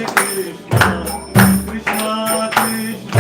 Krishna, Krishna Krishna,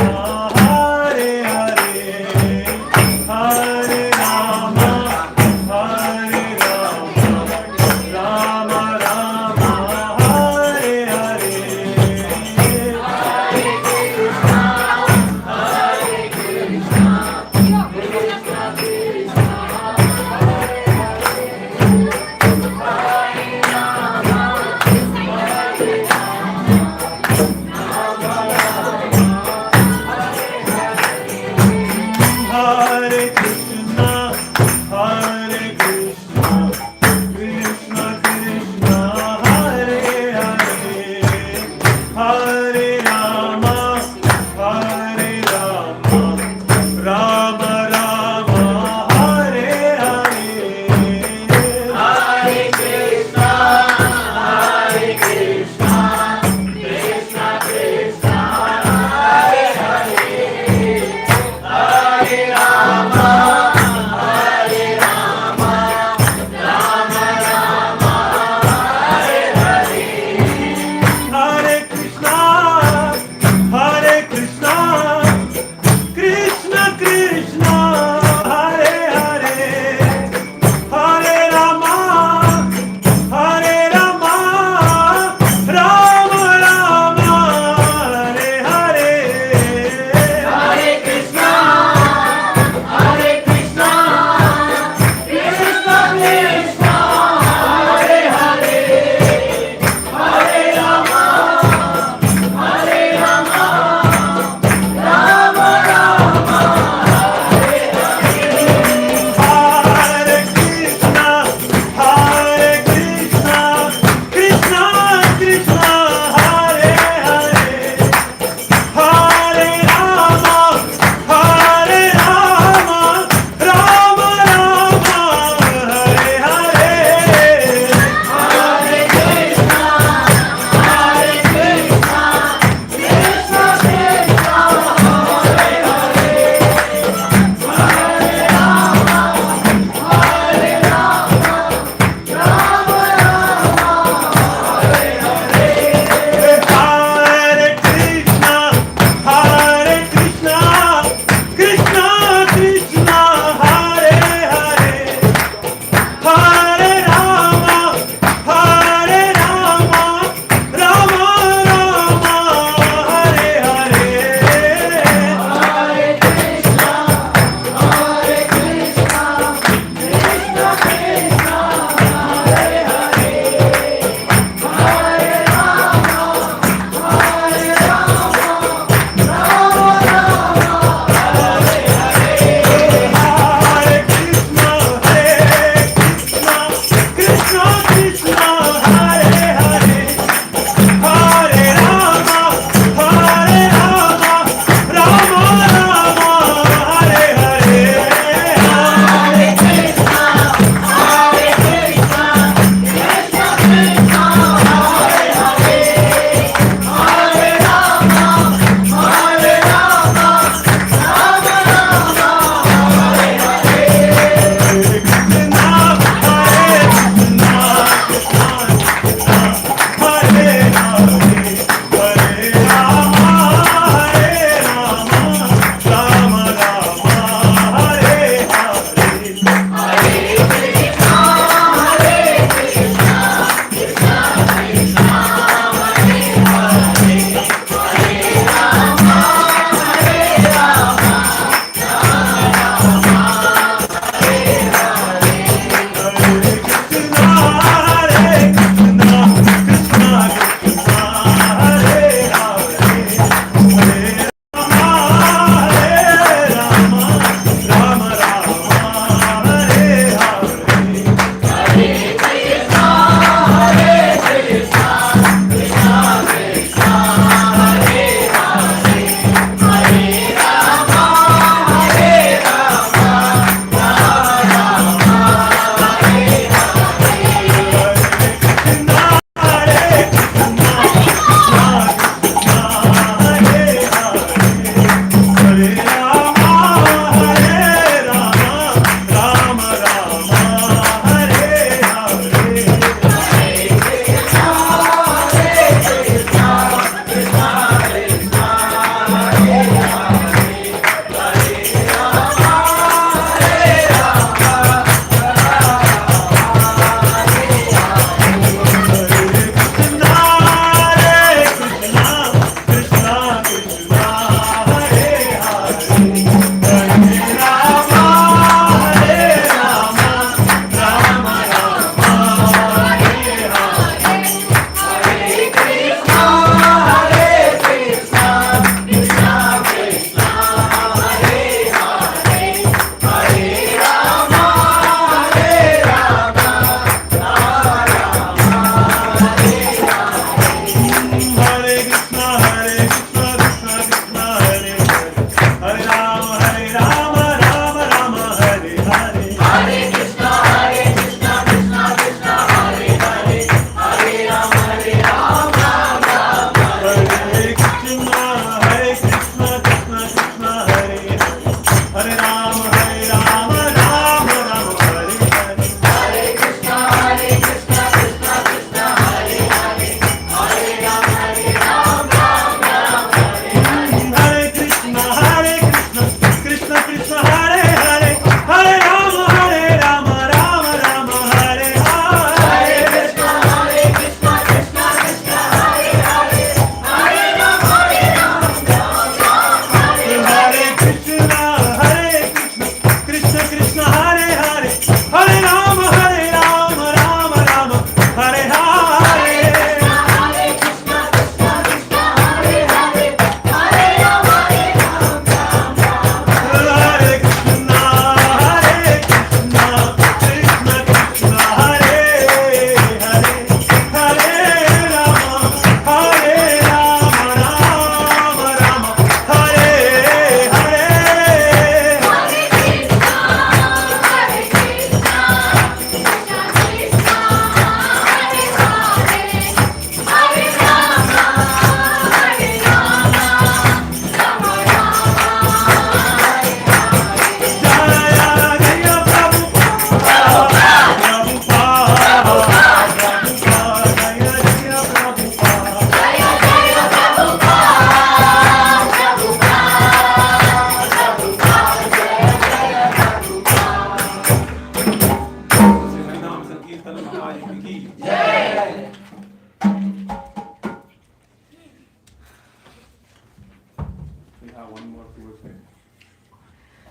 have one more towards the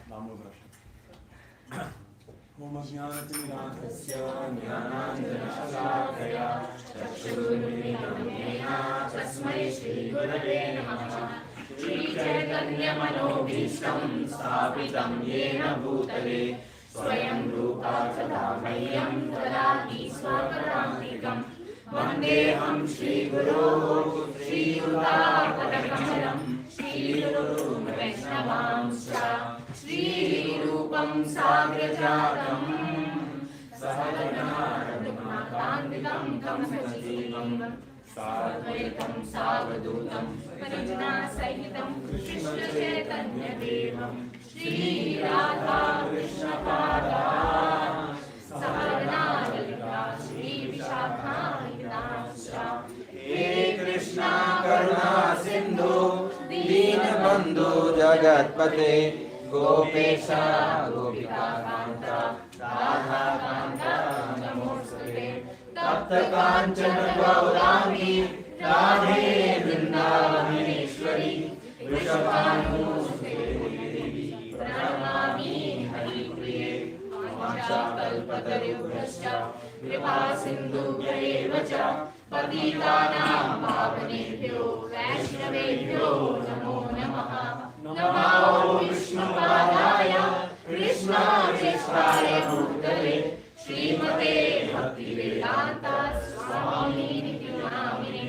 Damodara. Om Ajnanatimidandasya Jnananjanashalakaya Chakshurmilitam Yena Tasmai Shri Gurave Namaha Shri Chaitanya Manobhishtam Sthapitam Yena Bhutale Swayam Rupa Kadamayyam Dadati Swakarantikam Vandeham Shri Guru Shri Yudapadakamalam Shri Guru Vaishnavamscha Shri Rupam Sagrajatam Sahagana Raghunathānvitam Tam Sajivam Sadvaitam Savadutam Parijana Sahitam Krishna Chaitanya Devam Shri Radha Krishna Pada Sadhana Lalita Shri Vishakha Hidasya He Krishna Karuna Sindhu Dīnabandhu Jagatpate Gopesha Gopika Kanta Radha Kanta Namostate Tapta Kanchana Gaurani Radhe Vrindavaneshwari Vrishabhanusute Devi Pranamami Haripriye Vacha Kalpatarubhrascha Kripa Sindhubhyaeva Patitanam Pavanebhyo Vaishnavebhyo Namo Namaha Namo Vishnupadaya Krishna Cheshvaya Bhutale Srimate Bhakti Vedanta Swami Nityanamine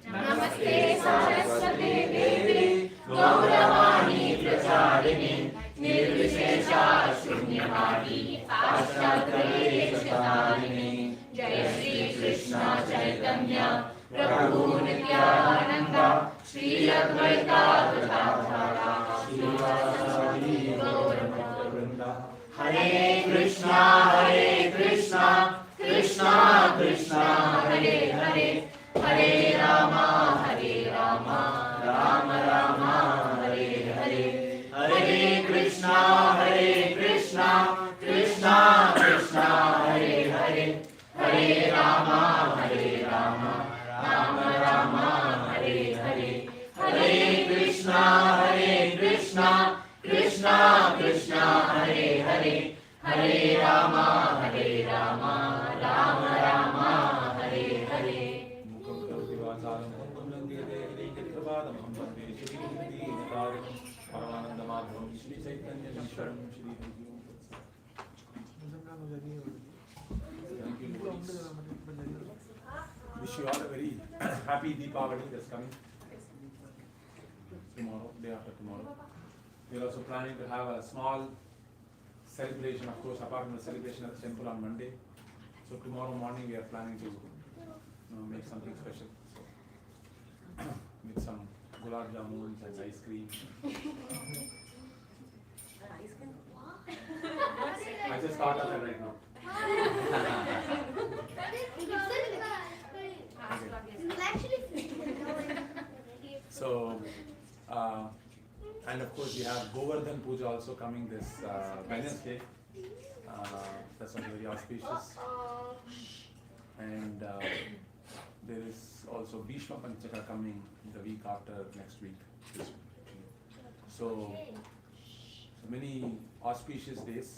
Namaste Saraswate Devi Gauravani Pracharine Nirvishesha Shunyavadi Ashtatrayeshatarine Jai Shri Krishna Chaitanya Prabhu Nityananda Shri Advaita Gadadhara Shivasadi Gaurabhakta Hare Krishna Krishna Krishna Hare Hare Hare Rama Rama Rama Hare Hare Hare Krishna Krishna Krishna Hare Hare Hare Rama Rama Rama Hare Hare Hare Krishna Krishna Krishna Hare Hare Hare Rama Rama Rama Hare Hare Mukam Karoti Vachalam Purvam Gede Kripadam Bhante Shri Hindi Taram Paramanandamadhvam Shri Chaitanya Ishwaram Shri Thank you. Wish you all a very happy Deepavali that's coming tomorrow, day after tomorrow. We are also planning to have a small celebration, of course, apart from the celebration at the temple on Monday. So tomorrow morning we are planning to make something special. So, with some gulab jamuns and ice cream. I just thought of it right now. So, and of course we have Govardhan Puja also coming this Wednesday. That's going to be very auspicious. And there is also Bhishma Panchaka coming the week after next week. So many auspicious days.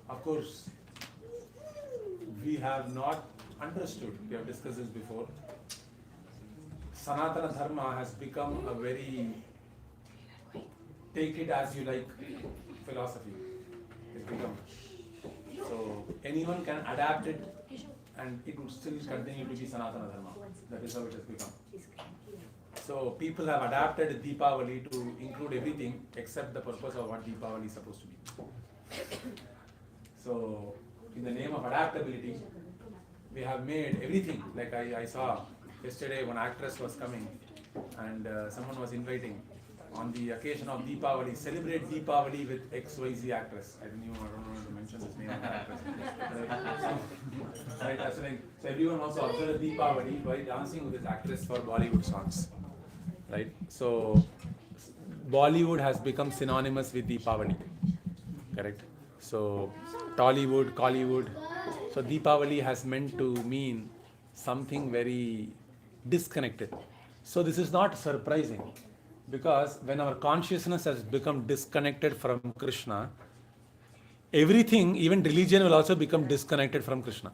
Of course, we have not understood, we have discussed this before, Sanatana Dharma has become a very take it as you like philosophy. It's become. So anyone can adapt it and it would still continue to be Sanatana Dharma. That is how it has become. So people have adapted Deepavali to include everything except the purpose of what Deepavali is supposed to be. So in the name of adaptability, we have made everything. Like I saw yesterday one actress was coming and someone was inviting on the occasion of Deepavali, celebrate Deepavali with XYZ actress. I don't know to mention this name of the actress. Right, that's like, so everyone also observed Deepavali by dancing with this actress for Bollywood songs. Right? So Bollywood has become synonymous with Deepavali. Correct? So Tollywood, Collywood. So Deepavali has meant to mean something very disconnected. So this is not surprising. Because when our consciousness has become disconnected from Krishna, everything, even religion, will also become disconnected from Krishna.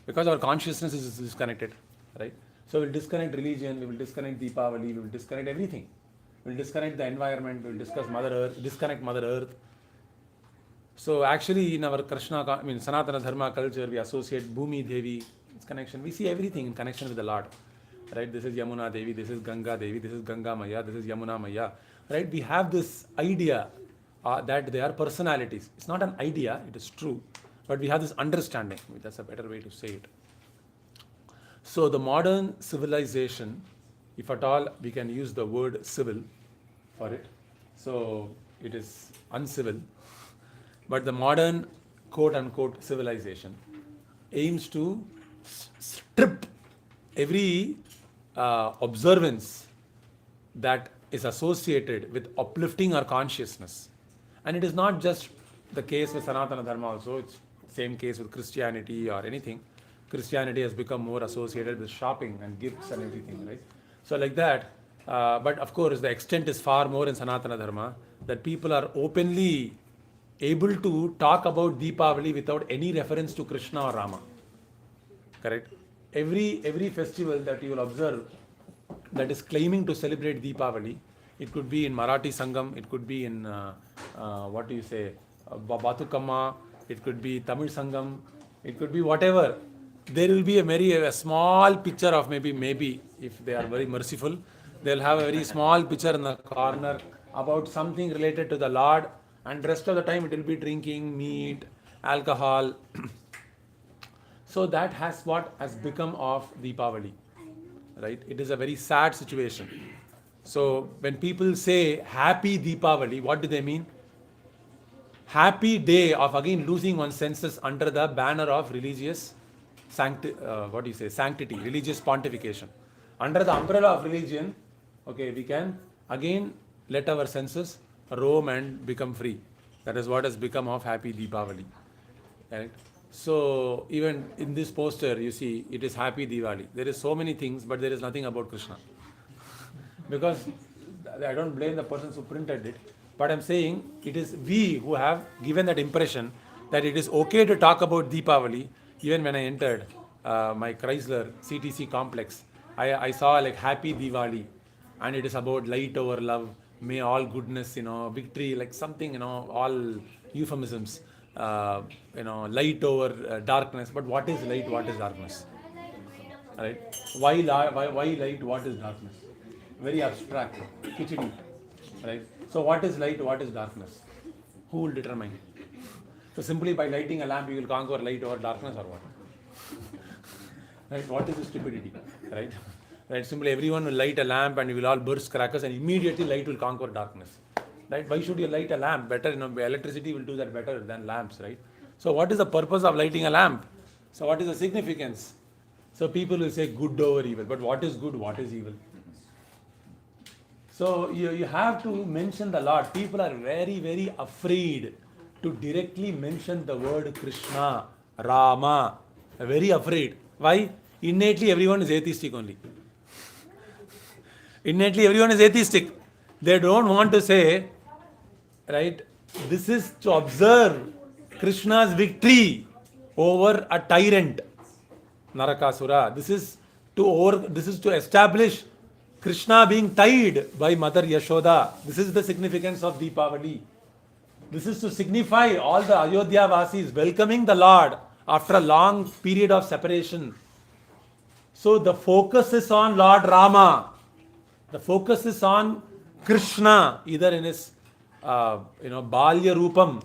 Because our consciousness is disconnected, right? So we'll disconnect religion, we will disconnect Deepavali, we will disconnect everything. We'll disconnect the environment, we'll disconnect Mother Earth. So actually in our Sanatana Dharma culture, we associate Bhumi Devi, its connection. We see everything in connection with the Lord. Right? This is Yamuna Devi, this is Ganga Devi, this is Ganga Maya, this is Yamuna Maya. Right? We have this idea that they are personalities. It's not an idea, it is true. But we have this understanding. That's a better way to say it. So the modern civilization, if at all we can use the word civil for it, so it is uncivil. But the modern quote-unquote civilization aims to strip every observance that is associated with uplifting our consciousness. And it is not just the case with Sanatana Dharma also, it's same case with Christianity or anything. Christianity has become more associated with shopping and gifts and everything, right? So like that, but of course the extent is far more in Sanatana Dharma, that people are openly able to talk about Deepavali without any reference to Krishna or Rama. Correct? Every festival that you will observe that is claiming to celebrate Deepavali, it could be in Marathi Sangam, it could be in Batukamma, it could be Tamil Sangam, it could be whatever. There will be a small picture of maybe if they are very merciful, they'll have a very small picture in the corner about something related to the Lord, and rest of the time it will be drinking meat, alcohol. So that has what has become of Deepavali, right? It is a very sad situation. So when people say happy Deepavali, what do they mean? Happy day of again losing one's senses under the banner of religious sanctity, religious pontification. Under the umbrella of religion, okay, we can again let our senses roam and become free. That is what has become of happy Deepavali. Right? So even in this poster, you see, it is happy Diwali. There is so many things, but there is nothing about Krishna. Because I don't blame the persons who printed it, but I'm saying it is we who have given that impression that it is okay to talk about Deepavali. Even when I entered my Chrysler CTC complex, I saw like happy Diwali, and it is about light over love, may all goodness, victory, like something, all euphemisms, light over darkness. But what is light? What is darkness? Right? Why light? What is darkness? Very abstract. Khichdi. Right? So what is light? What is darkness? Who will determine? So simply by lighting a lamp, you will conquer light over darkness, or what? Right? What is the stupidity? Right? Right? Simply everyone will light a lamp and you will all burst crackers, and immediately light will conquer darkness. Right? Why should you light a lamp? Better, electricity will do that better than lamps, right? So what is the purpose of lighting a lamp? So what is the significance? So people will say good over evil, but what is good? What is evil? So you have to mention the Lord. People are very, very afraid to directly mention the word Krishna, Rama. Very afraid. Why? Innately everyone is atheistic only. Innately everyone is atheistic. They don't want to say, right, this is to observe Krishna's victory over a tyrant, Narakasura. This is to establish Krishna being tied by Mother Yashoda. This is the significance of Deepavali. This is to signify all the Ayodhya Vasis welcoming the Lord after a long period of separation. So the focus is on Lord Rama. The focus is on Krishna, either in his Balya Rupam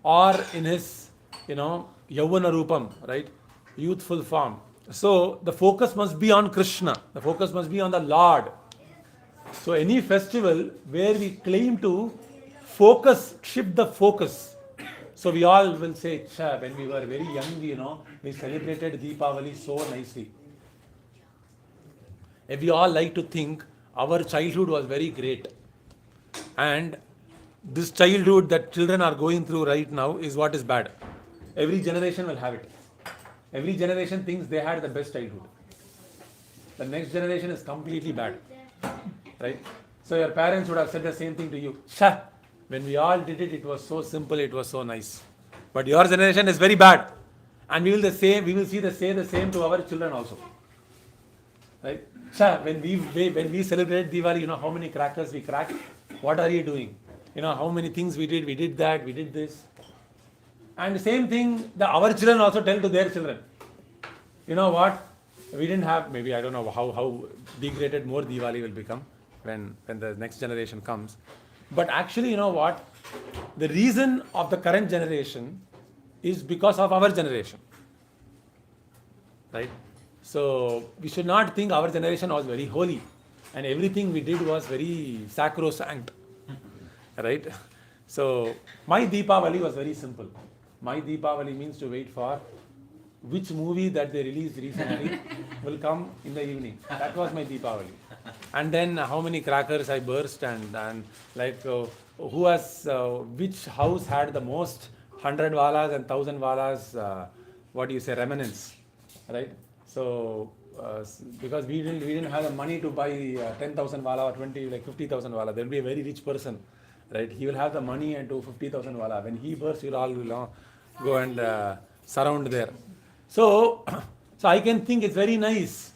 or in his Yavana Rupam, right? Youthful form. So the focus must be on Krishna. The focus must be on the Lord. So any festival where we claim to shift the focus. So we all will say, when we were very young, we celebrated Deepavali so nicely. And we all like to think our childhood was very great. And this childhood that children are going through right now is what is bad. Every generation will have it. Every generation thinks they had the best childhood. The next generation is completely bad. right? So your parents would have said the same thing to you. Sha, when we all did it, it was so simple, it was so nice. But your generation is very bad. And we will say the same to our children also. Right? Sha, when we celebrate Diwali, you know how many crackers we cracked? What are you doing? You know how many things we did that, we did this. And the same thing our children also tell to their children. You know what? We didn't have, maybe I don't know how degraded more Diwali will become when the next generation comes. But actually, you know what? The reason of the current generation is because of our generation. Right? So we should not think our generation was very holy and everything we did was very sacrosanct. Right? So my Deepavali was very simple. My Deepavali means to wait for which movie that they released recently will come in the evening. That was my Deepavali. And then how many crackers I burst and like who has, which house had the most 100 walas and 1000 walas, remnants, right? So because we didn't have the money to buy 10,000 wala or 50,000 wala, there will be a very rich person, right? He will have the money and do 50,000 wala. When he bursts, you'll all go and surround there. So I can think it's very nice,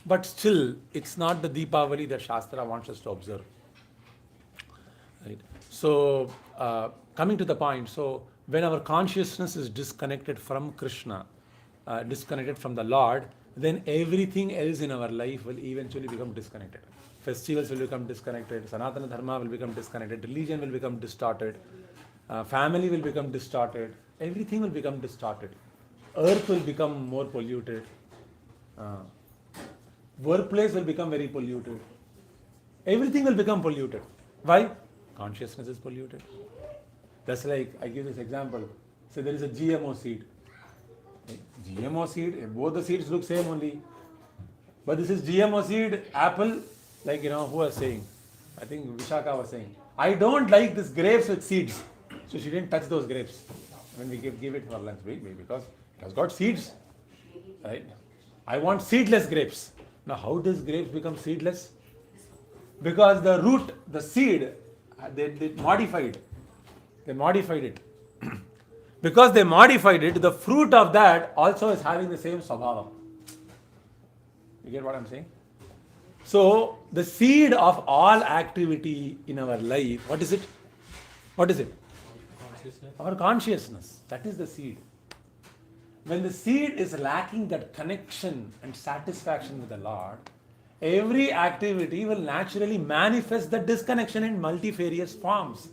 but still it's not the Deepavali that Shastra wants us to observe. Right? So coming to the point, so when our consciousness is disconnected from Krishna, disconnected from the Lord, then everything else in our life will eventually become disconnected. Festivals will become disconnected, Sanatana Dharma will become disconnected, religion will become distorted, family will become distorted, everything will become distorted. Earth will become more polluted. Workplace will become very polluted. Everything will become polluted. Why? Consciousness is polluted. That's like, I give this example. So there is a GMO seed. GMO seed, both the seeds look same only. But this is GMO seed, apple, like who was saying? I think Vishaka was saying, I don't like this grapes with seeds. So she didn't touch those grapes when we give it for lunch, because it has got seeds, right? I want seedless grapes. Now, how does grapes become seedless? Because the root, the seed, they modified. They modified it. Because they modified it, the fruit of that also is having the same svabhava. You get what I'm saying? So, the seed of all activity in our life, what is it? What is it? Consciousness. Our consciousness. That is the seed. When the seed is lacking that connection and satisfaction with the Lord, every activity will naturally manifest the disconnection in multifarious forms.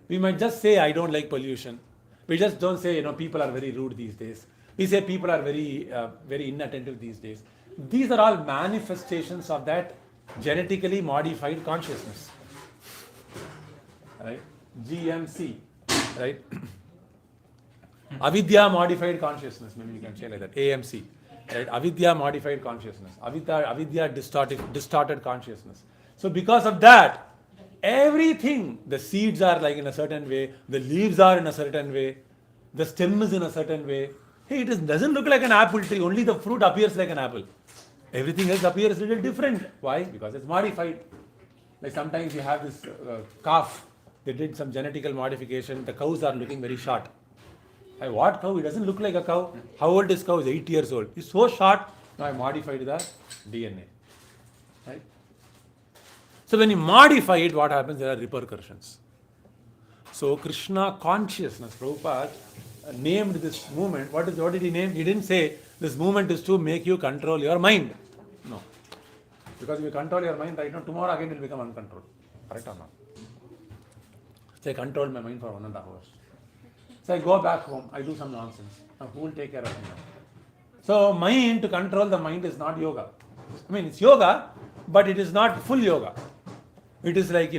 We might just say, I don't like pollution. We just don't say, people are very rude these days. We say people are very inattentive these days. These are all manifestations of that genetically modified consciousness. Right? GMC. Right? Avidya Modified Consciousness, maybe you can say like that, AMC, right? Avidya Modified Consciousness, Avidya distorted consciousness. So because of that, everything, the seeds are like in a certain way, the leaves are in a certain way, the stem is in a certain way. Hey, it doesn't look like an apple tree, only the fruit appears like an apple. Everything else appears a little different. Why? Because it's modified. Like sometimes you have this calf, they did some genetical modification, the cows are looking very short. What cow? It doesn't look like a cow. How old is cow? Is 8 years old. It's so short. Now I modified the DNA. Right? So when you modify it, what happens? There are repercussions. So Krishna-Consciousness, Prabhupada named this movement. What did he name? He didn't say this movement is to make you control your mind. No. Because if you control your mind right now, tomorrow again it will become uncontrolled. Correct or not? So I controlled my mind for 1.5 hours. So I go back home, I do some nonsense. Now who will take care of me now? So mind, to control the mind is not yoga. I mean, it's yoga, but it is not full yoga. It is like,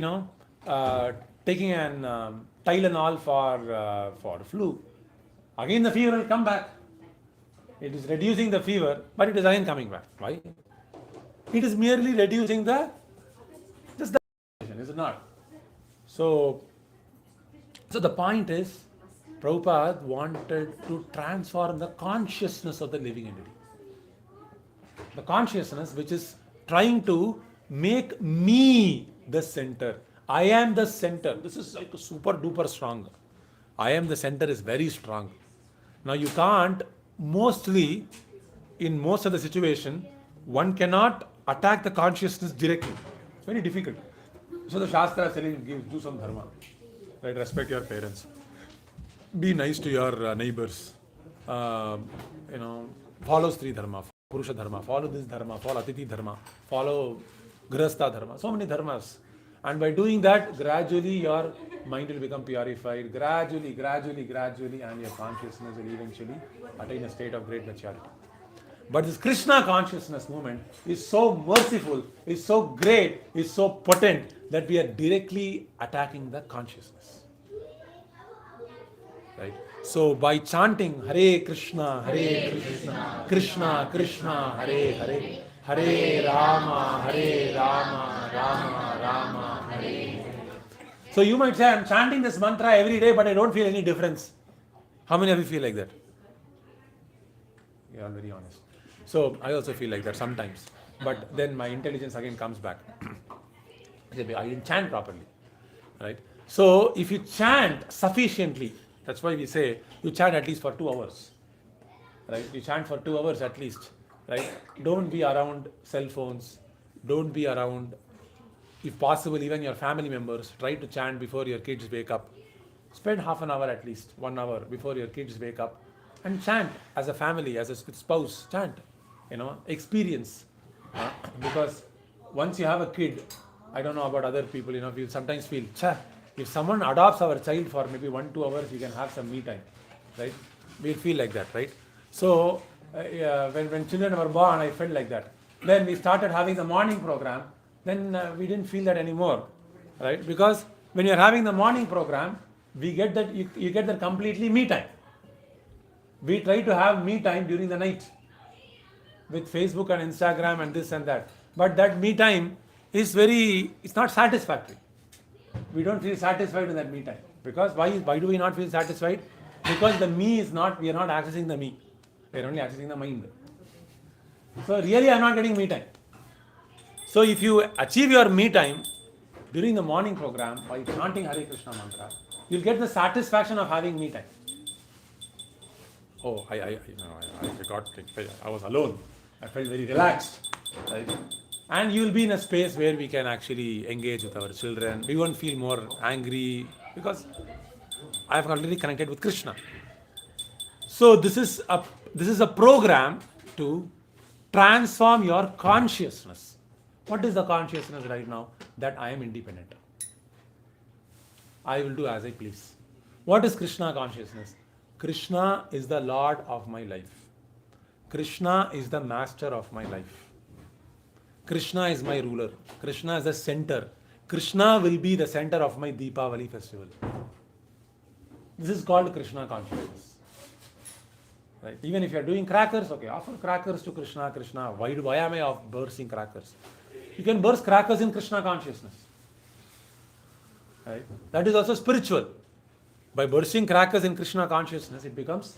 taking an Tylenol for flu. Again the fever will come back. It is reducing the fever, but it is again coming back. Why? It is merely reducing just the is it not? So the point is, Prabhupada wanted to transform the consciousness of the living entity. The consciousness which is trying to make me the center. I am the center. This is like super duper strong. I am the center is very strong. Now you can't, mostly, in most of the situation, one cannot attack the consciousness directly. It's very difficult. So the Shastra is saying, do some dharma. Right? Respect your parents. Be nice to your neighbors. Follow Stri Dharma, Purusha Dharma, follow this Dharma, follow Atiti Dharma, follow Grihastha Dharma. So many dharmas. And by doing that, gradually your mind will become purified. Gradually, and your consciousness will eventually attain a state of great maturity. But this Krishna consciousness movement is so merciful, is so great, is so potent that we are directly attacking the consciousness. Right? So by chanting Hare Krishna, Krishna Krishna, Hare Hare, Hare Rama, Rama Rama, Hare Hare. So you might say, I'm chanting this mantra every day, but I don't feel any difference. How many of you feel like that? You are very honest. So I also feel like that sometimes. But then my intelligence again comes back. I didn't chant properly. Right? So if you chant sufficiently, that's why we say you chant at least for 2 hours. Right? You chant for 2 hours at least. Right? Don't be around cell phones. Don't be around, if possible, even your family members. Try to chant before your kids wake up. Spend half an hour at least, 1 hour before your kids wake up. And chant as a family, as a spouse. Chant. Experience. Because once you have a kid, I don't know about other people, we sometimes feel, if someone adopts our child for maybe 1-2 hours, we can have some me time, right? We'll feel like that, right? So, when children were born, I felt like that. Then we started having the morning program, then we didn't feel that anymore, right? Because when you're having the morning program, we get that, you get that completely me time. We try to have me time during the night with Facebook and Instagram and this and that. But that me time is it's not satisfactory. We don't feel satisfied in that me time. Because why do we not feel satisfied? Because the me is not, we are not accessing the me. We are only accessing the mind. So really I am not getting me time. So if you achieve your me time during the morning program by chanting Hare Krishna mantra, you'll get the satisfaction of having me time. Oh, I forgot. I was alone. I felt very relaxed. Right? And you will be in a space where we can actually engage with our children. We won't feel more angry because I have already connected with Krishna. So this is a program to transform your consciousness. What is the consciousness right now? That I am independent. I will do as I please. What is Krishna consciousness? Krishna is the Lord of my life. Krishna is the master of my life. Krishna is my ruler. Krishna is the center. Krishna will be the center of my Deepavali festival. This is called Krishna consciousness. Right? Even if you are doing crackers, okay, offer crackers to Krishna. Krishna, why am I bursting crackers? You can burst crackers in Krishna consciousness. Right? That is also spiritual. By bursting crackers in Krishna consciousness, it becomes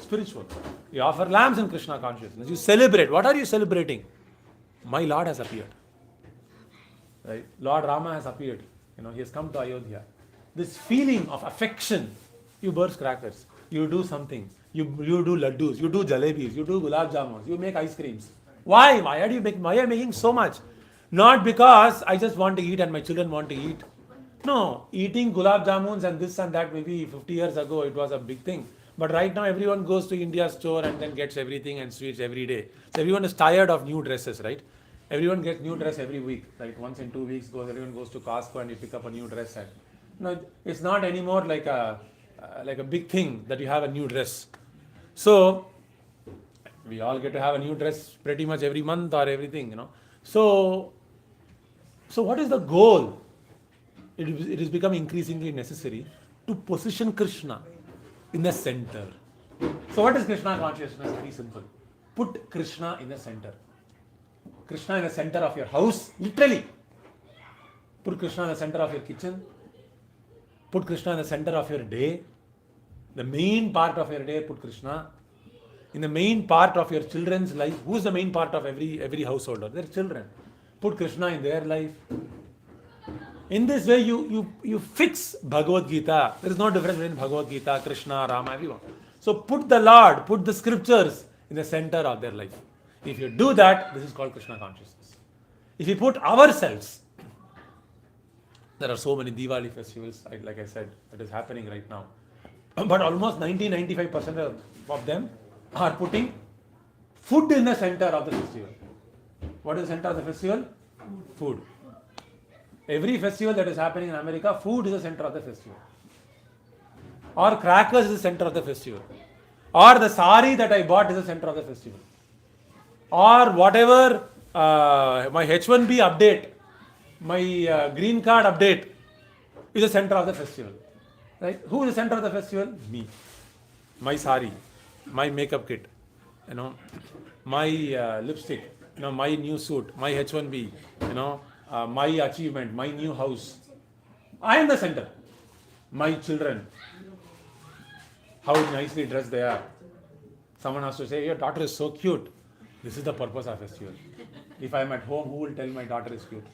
spiritual. You offer lamps in Krishna consciousness. You celebrate. What are you celebrating? My Lord has appeared. Right? Lord Rama has appeared. He has come to Ayodhya. This feeling of affection, you burst crackers. You do something. You do laddus. You do jalebis. You do gulab jamuns. You make ice creams. Why? Why are you making so much? Not because I just want to eat and my children want to eat. No, eating gulab jamuns and this and that, maybe 50 years ago it was a big thing. But right now everyone goes to India's store and then gets everything and sweets every day. So everyone is tired of new dresses, right? Everyone gets new dress every week. Like once in 2 weeks, everyone goes to Costco and you pick up a new dress. And no, it's not anymore like a big thing that you have a new dress. So we all get to have a new dress pretty much every month or everything, So what is the goal? It is becoming increasingly necessary to position Krishna in the center. So what is Krishna consciousness? Very simple. Put Krishna in the center. Krishna in the center of your house, literally. Put Krishna in the center of your kitchen. Put Krishna in the center of your day. The main part of your day, put Krishna. In the main part of your children's life, who is the main part of every householder? Their children. put Krishna in their life. In this way, you fix Bhagavad Gita. There is no difference between Bhagavad Gita, Krishna, Rama, everyone. So put the Lord, put the scriptures in the center of their life. If you do that, this is called Krishna consciousness. If you put ourselves, there are so many Diwali festivals, like I said, that is happening right now. But almost 90-95% of them are putting food in the center of the festival. What is the center of the festival? Food. Every festival that is happening in America, food is the center of the festival. Or crackers is the center of the festival. Or the sari that I bought is the center of the festival. Or whatever, my H1B update, my green card update is the center of the festival. Right? Who is the center of the festival? Me. My sari, my makeup kit, my lipstick, my new suit, my H1B, my achievement, my new house. I am the center. My children, how nicely dressed they are. Someone has to say, your daughter is so cute. This is the purpose of festival. If I am at home, who will tell my daughter is cute?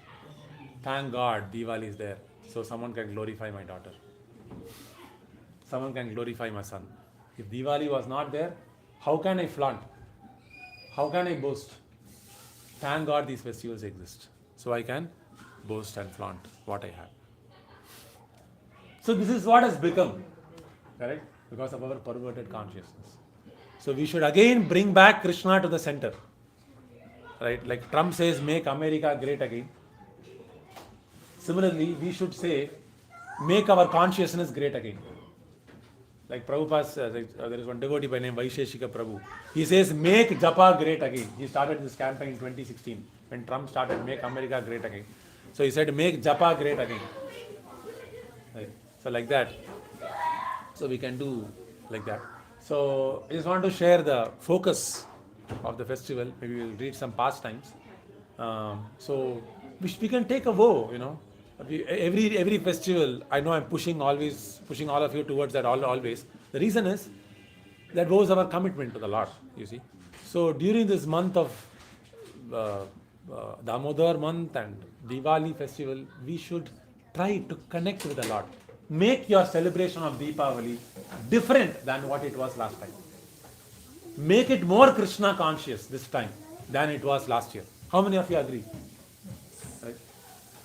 Thank God Diwali is there, so someone can glorify my daughter. Someone can glorify my son. If Diwali was not there, how can I flaunt? How can I boast? Thank God these festivals exist, so I can boast and flaunt what I have. So this is what has become, correct? Because of our perverted consciousness. So we should again bring back Krishna to the center. Right? Like Trump says, make America great again. Similarly, we should say, make our consciousness great again. Like Prabhupada, there is one devotee by name Vaisheshika Prabhu. He says, make Japa great again. He started this campaign in 2016 when Trump started, make America great again. So he said, make Japa great again. Right? So like that. So we can do like that. So I just want to share the focus of the festival. Maybe we'll read some pastimes. So we can take a vow, Every festival, I know I'm pushing all of you towards that always. The reason is that was our commitment to the Lord, you see. So during this month of Damodar month and Diwali festival, we should try to connect with the Lord. Make your celebration of Deepavali different than what it was last time. Make it more Krishna conscious this time than it was last year. How many of you agree? Right?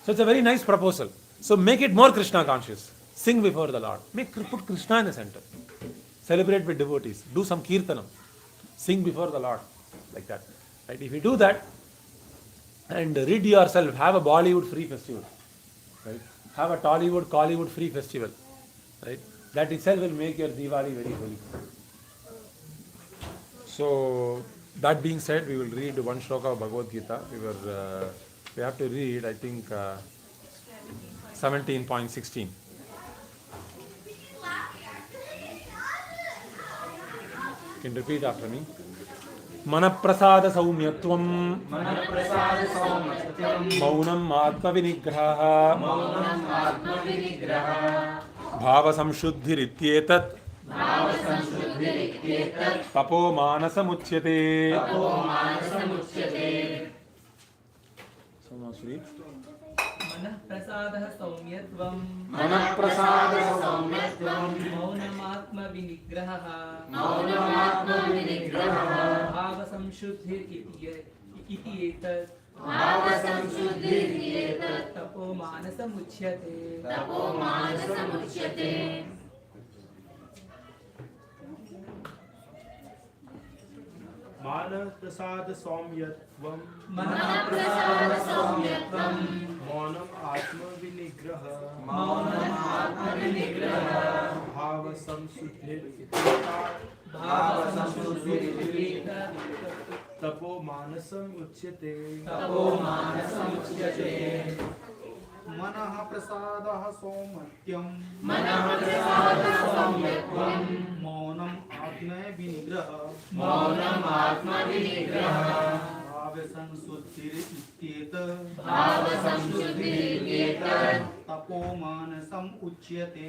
So it's a very nice proposal. So make it more Krishna conscious. Sing before the Lord. Put Krishna in the center. Celebrate with devotees. Do some kirtanam. Sing before the Lord. Like that. Right? If you do that and rid yourself, have a Bollywood free festival. Right? Have a Tollywood free festival. Right? That itself will make your Diwali very holy. So that being said, we will read one shloka of Bhagavad Gita. We have to read, I think, 17.16. You can repeat after me. Manaprasada saumyatvam maunam atma vinigraha bhava samshuddhiritetat tapo manasamuchyate. So now sleep. Manaprasada saumyatvam maunamatma vinigraha bhava samshuddhir iti tapo manasamuchyate. Manaprasada saumyatvam maunam atma vinigraha bhava samshuddhir iti tapo manasam uchyate. Manah prasadaha saumatyam maunam atma vinigraha bhava samshuddhir ityeta tapo manasam uchyate.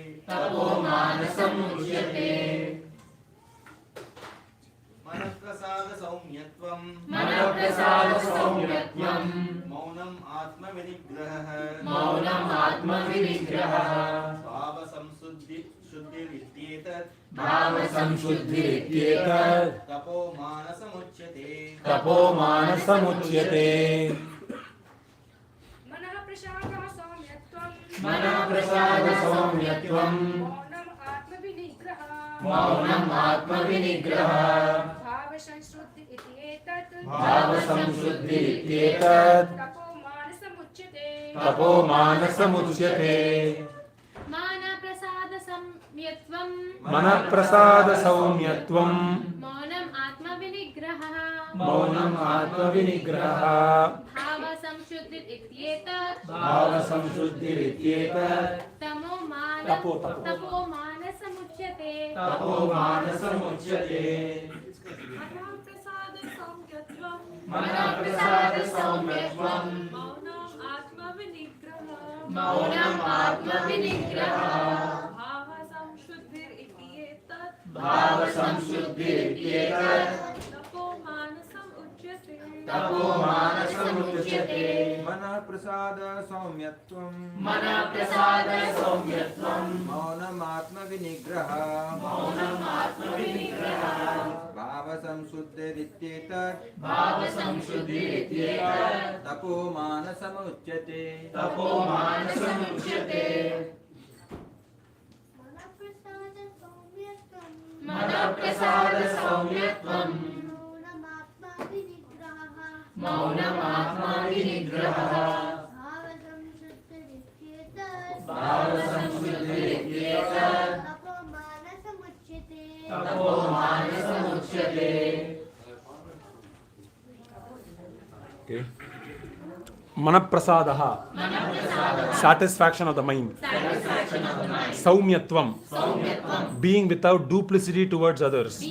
Manaprasada saumyatvam. Manaprasada saumyatvam. Maunam atma vinigraha. Maunam atma vinigraha. Bhava samsuddhi shuddhiritetat. Bhava samshuddhiritetat. Tapo manasamuchyate. Tapo manasamuchyate. Manaprasada saumyatvam. Manaprasada saumyatvam. Maunam atma vinigraha. Bhava samshuddhi ityetat. Bhava samshuddhiritetat. Tapo manasamuchyate. Tapo manasamuchyate. Manaprasada samyatvam. Manaprasada saumyatvam. Maunam atma vinigraha. Maunam atma vinigraha. Bhava samshuddhir ityetat. Bhava samshuddhiritetat. Tamo Tapo manasamuchyate. Tapo manasamuchyate. Manaprasada samyatvam. Manaprasada saumyatvam. Maunam atma vinigraha. Maunam atma vinigraha. Bhava samshuddhir ityetat. Bhava samshuddhiritetat. Tapo manasamuchyate. Tapo manasamuchyate. Manaprasada saumyatvam. Manaprasada saumyatvam. Maunam atma vinigraha. Maunam atma vinigraha. Bhava samshuddhiritetat. Bhava samshuddhiritetat. Tapo manasamuchyate. Tapo manasamuchyate. Manaprasada saumyatvam. Maunam atma vinigraha. Bhava samshuddhiritetat. Tapo manasamuchyate. Okay. Manaprasadaha. Satisfaction of the mind. Saumyatvam. Being without duplicity towards others.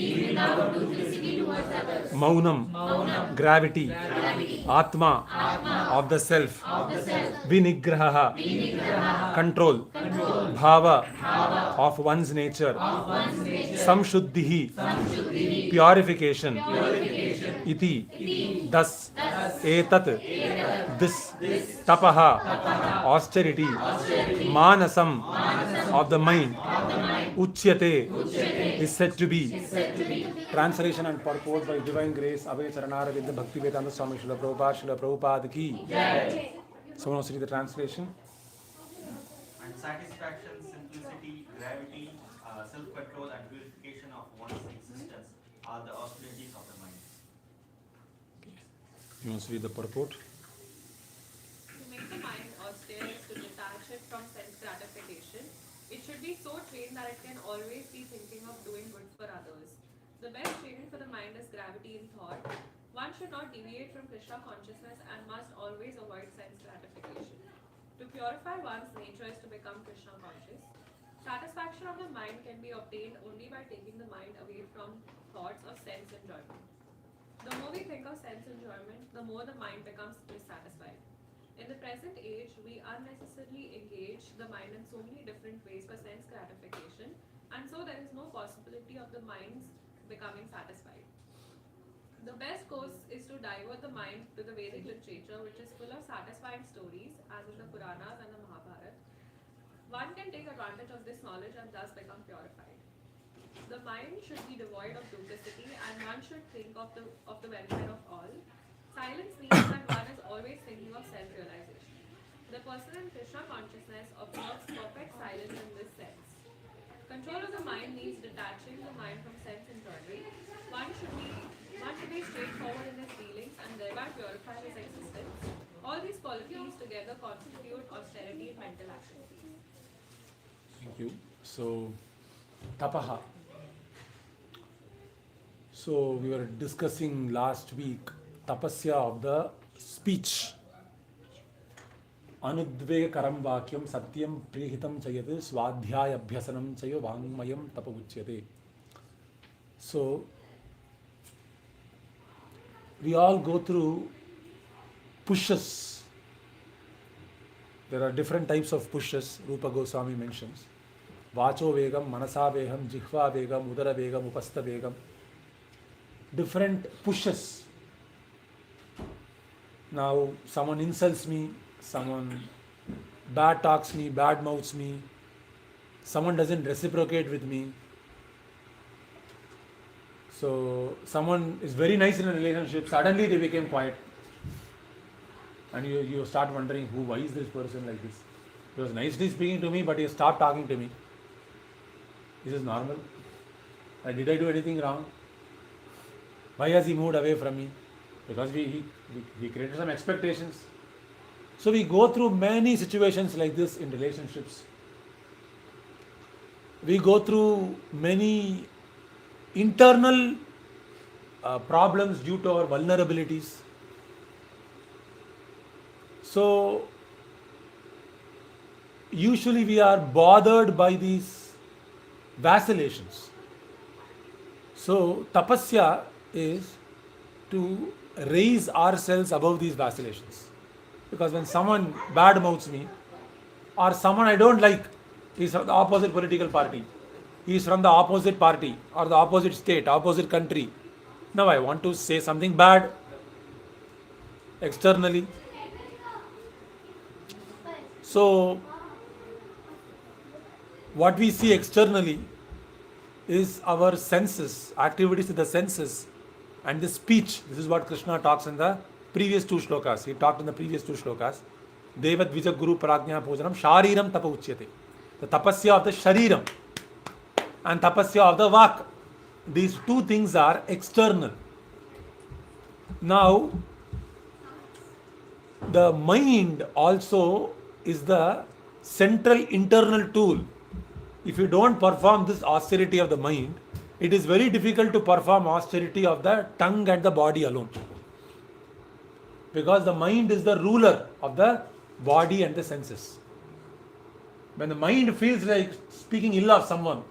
Maunam. Gravity. Atma. Of the self. Vinigraha. Control. Bhava. Of one's nature. Samshuddhihi. Purification. Iti. Thus. Etat. This. Tapaha. Austerity. Manasam. Of the mind. Uchyate. Is said to be. Translation and purport by Divine Grace, Avidya Modified Bhakti Vedanta Swami Srila Prabhupada ki. Someone wants to read the translation? And satisfaction, simplicity, gravity, self-control and purification of one's existence are the austerities of the mind. You want to read the purport? To make the mind austere is to detach it from sense gratification. It should be so trained that it can always be thinking of doing good for others. The best training for the mind is gravity in thought. One should not deviate from Krishna-Consciousness and must always avoid sense gratification. To purify one's nature is to become Krishna-Conscious. Satisfaction of the mind can be obtained only by taking the mind away from thoughts of sense enjoyment. The more we think of sense enjoyment, the more the mind becomes dissatisfied. In the present age, we unnecessarily engage the mind in so many different ways for sense gratification, and so there is no possibility of the mind's becoming satisfied. The best course is to divert the mind to the Vedic literature, which is full of satisfying stories, as in the Puranas and the Mahabharata. One can take advantage of this knowledge and thus become purified. The mind should be devoid of duplicity, and one should think of the welfare of all. Silence means that one is always thinking of self-realization. The person in Krishna consciousness observes perfect silence in this sense. Control of the mind means detaching the mind from sense enjoyment. One should be straightforward in his dealings and thereby purify his existence. All these qualities together constitute austerity in mental activities. Thank you. So, tapaha. So, we were discussing last week tapasya of the speech. Anudvekaram vakyam satyam prihitam chayat swadhyaya abhyasanam chayo vangmayam tapauchyate. So, we all go through pushes. There are different types of pushes, Rupa Goswami mentions. Vacho vegam, manasa vegam, jihva vegam, udara vegam, upastha vegam. different pushes. Now, someone insults me, someone bad talks me, bad mouths me, someone doesn't reciprocate with me. So, someone is very nice in a relationship, suddenly they became quiet. And you start wondering, why is this person like this? He was nicely speaking to me, but he stopped talking to me. Is this normal? Did I do anything wrong? Why has he moved away from me? Because he created some expectations. So we go through many situations like this in relationships. We go through many internal problems due to our vulnerabilities. So usually we are bothered by these vacillations. So tapasya is to raise ourselves above these vacillations. Because when someone bad mouths me, or someone I don't like, is from the opposite political party, he is from the opposite party, or the opposite state, opposite country. Now I want to say something bad externally. So what we see externally is our senses, activities of the senses, and the speech. This is what Krishna talks in the previous two shlokas. He talked in the previous two shlokas. Devat Vijag Guru Prajna Pujanam Shariram Tapa Uchyate. The tapasya of the shariram and tapasya of the vak. These two things are external. Now, the mind also is the central internal tool. If you don't perform this austerity of the mind, it is very difficult to perform austerity of the tongue and the body alone. Because the mind is the ruler of the body and the senses. When the mind feels like speaking ill of someone,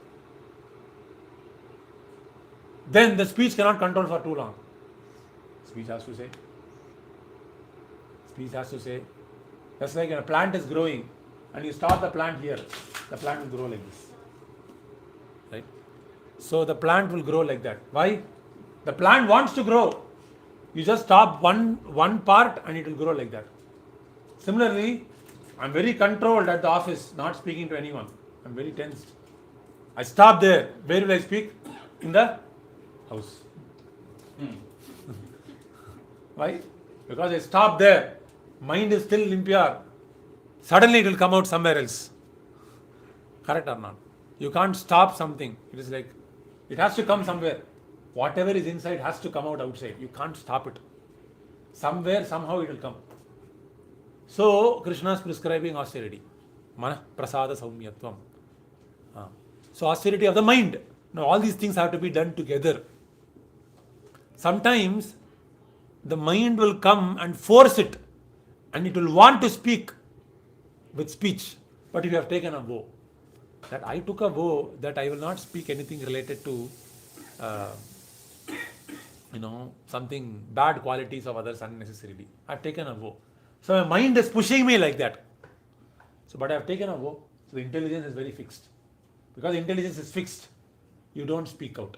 then the speech cannot control for too long. Speech has to say. Speech has to say. Just like when a plant is growing and you start the plant here, the plant will grow like this. Right? So the plant will grow like that. Why? The plant wants to grow. You just stop one part and it will grow like that. Similarly, I'm very controlled at the office, not speaking to anyone. I'm very tensed. I stop there. Where will I speak? In the house. Why? Because I stop there. Mind is still impure. Suddenly it will come out somewhere else. Correct or not? You can't stop something. It is like, it has to come somewhere. Whatever is inside has to come out outside. You can't stop it. Somewhere, somehow it will come. So, Krishna is prescribing austerity. Mana prasada saumyatvam. So, austerity of the mind. Now, all these things have to be done together. Sometimes, the mind will come and force it. And it will want to speak with speech. But if you have taken a vow, that I took a vow that I will not speak anything related to something bad qualities of others unnecessarily. I have taken a vow. So my mind is pushing me like that. So, but I have taken a vow. So the intelligence is very fixed. Because intelligence is fixed, you don't speak out.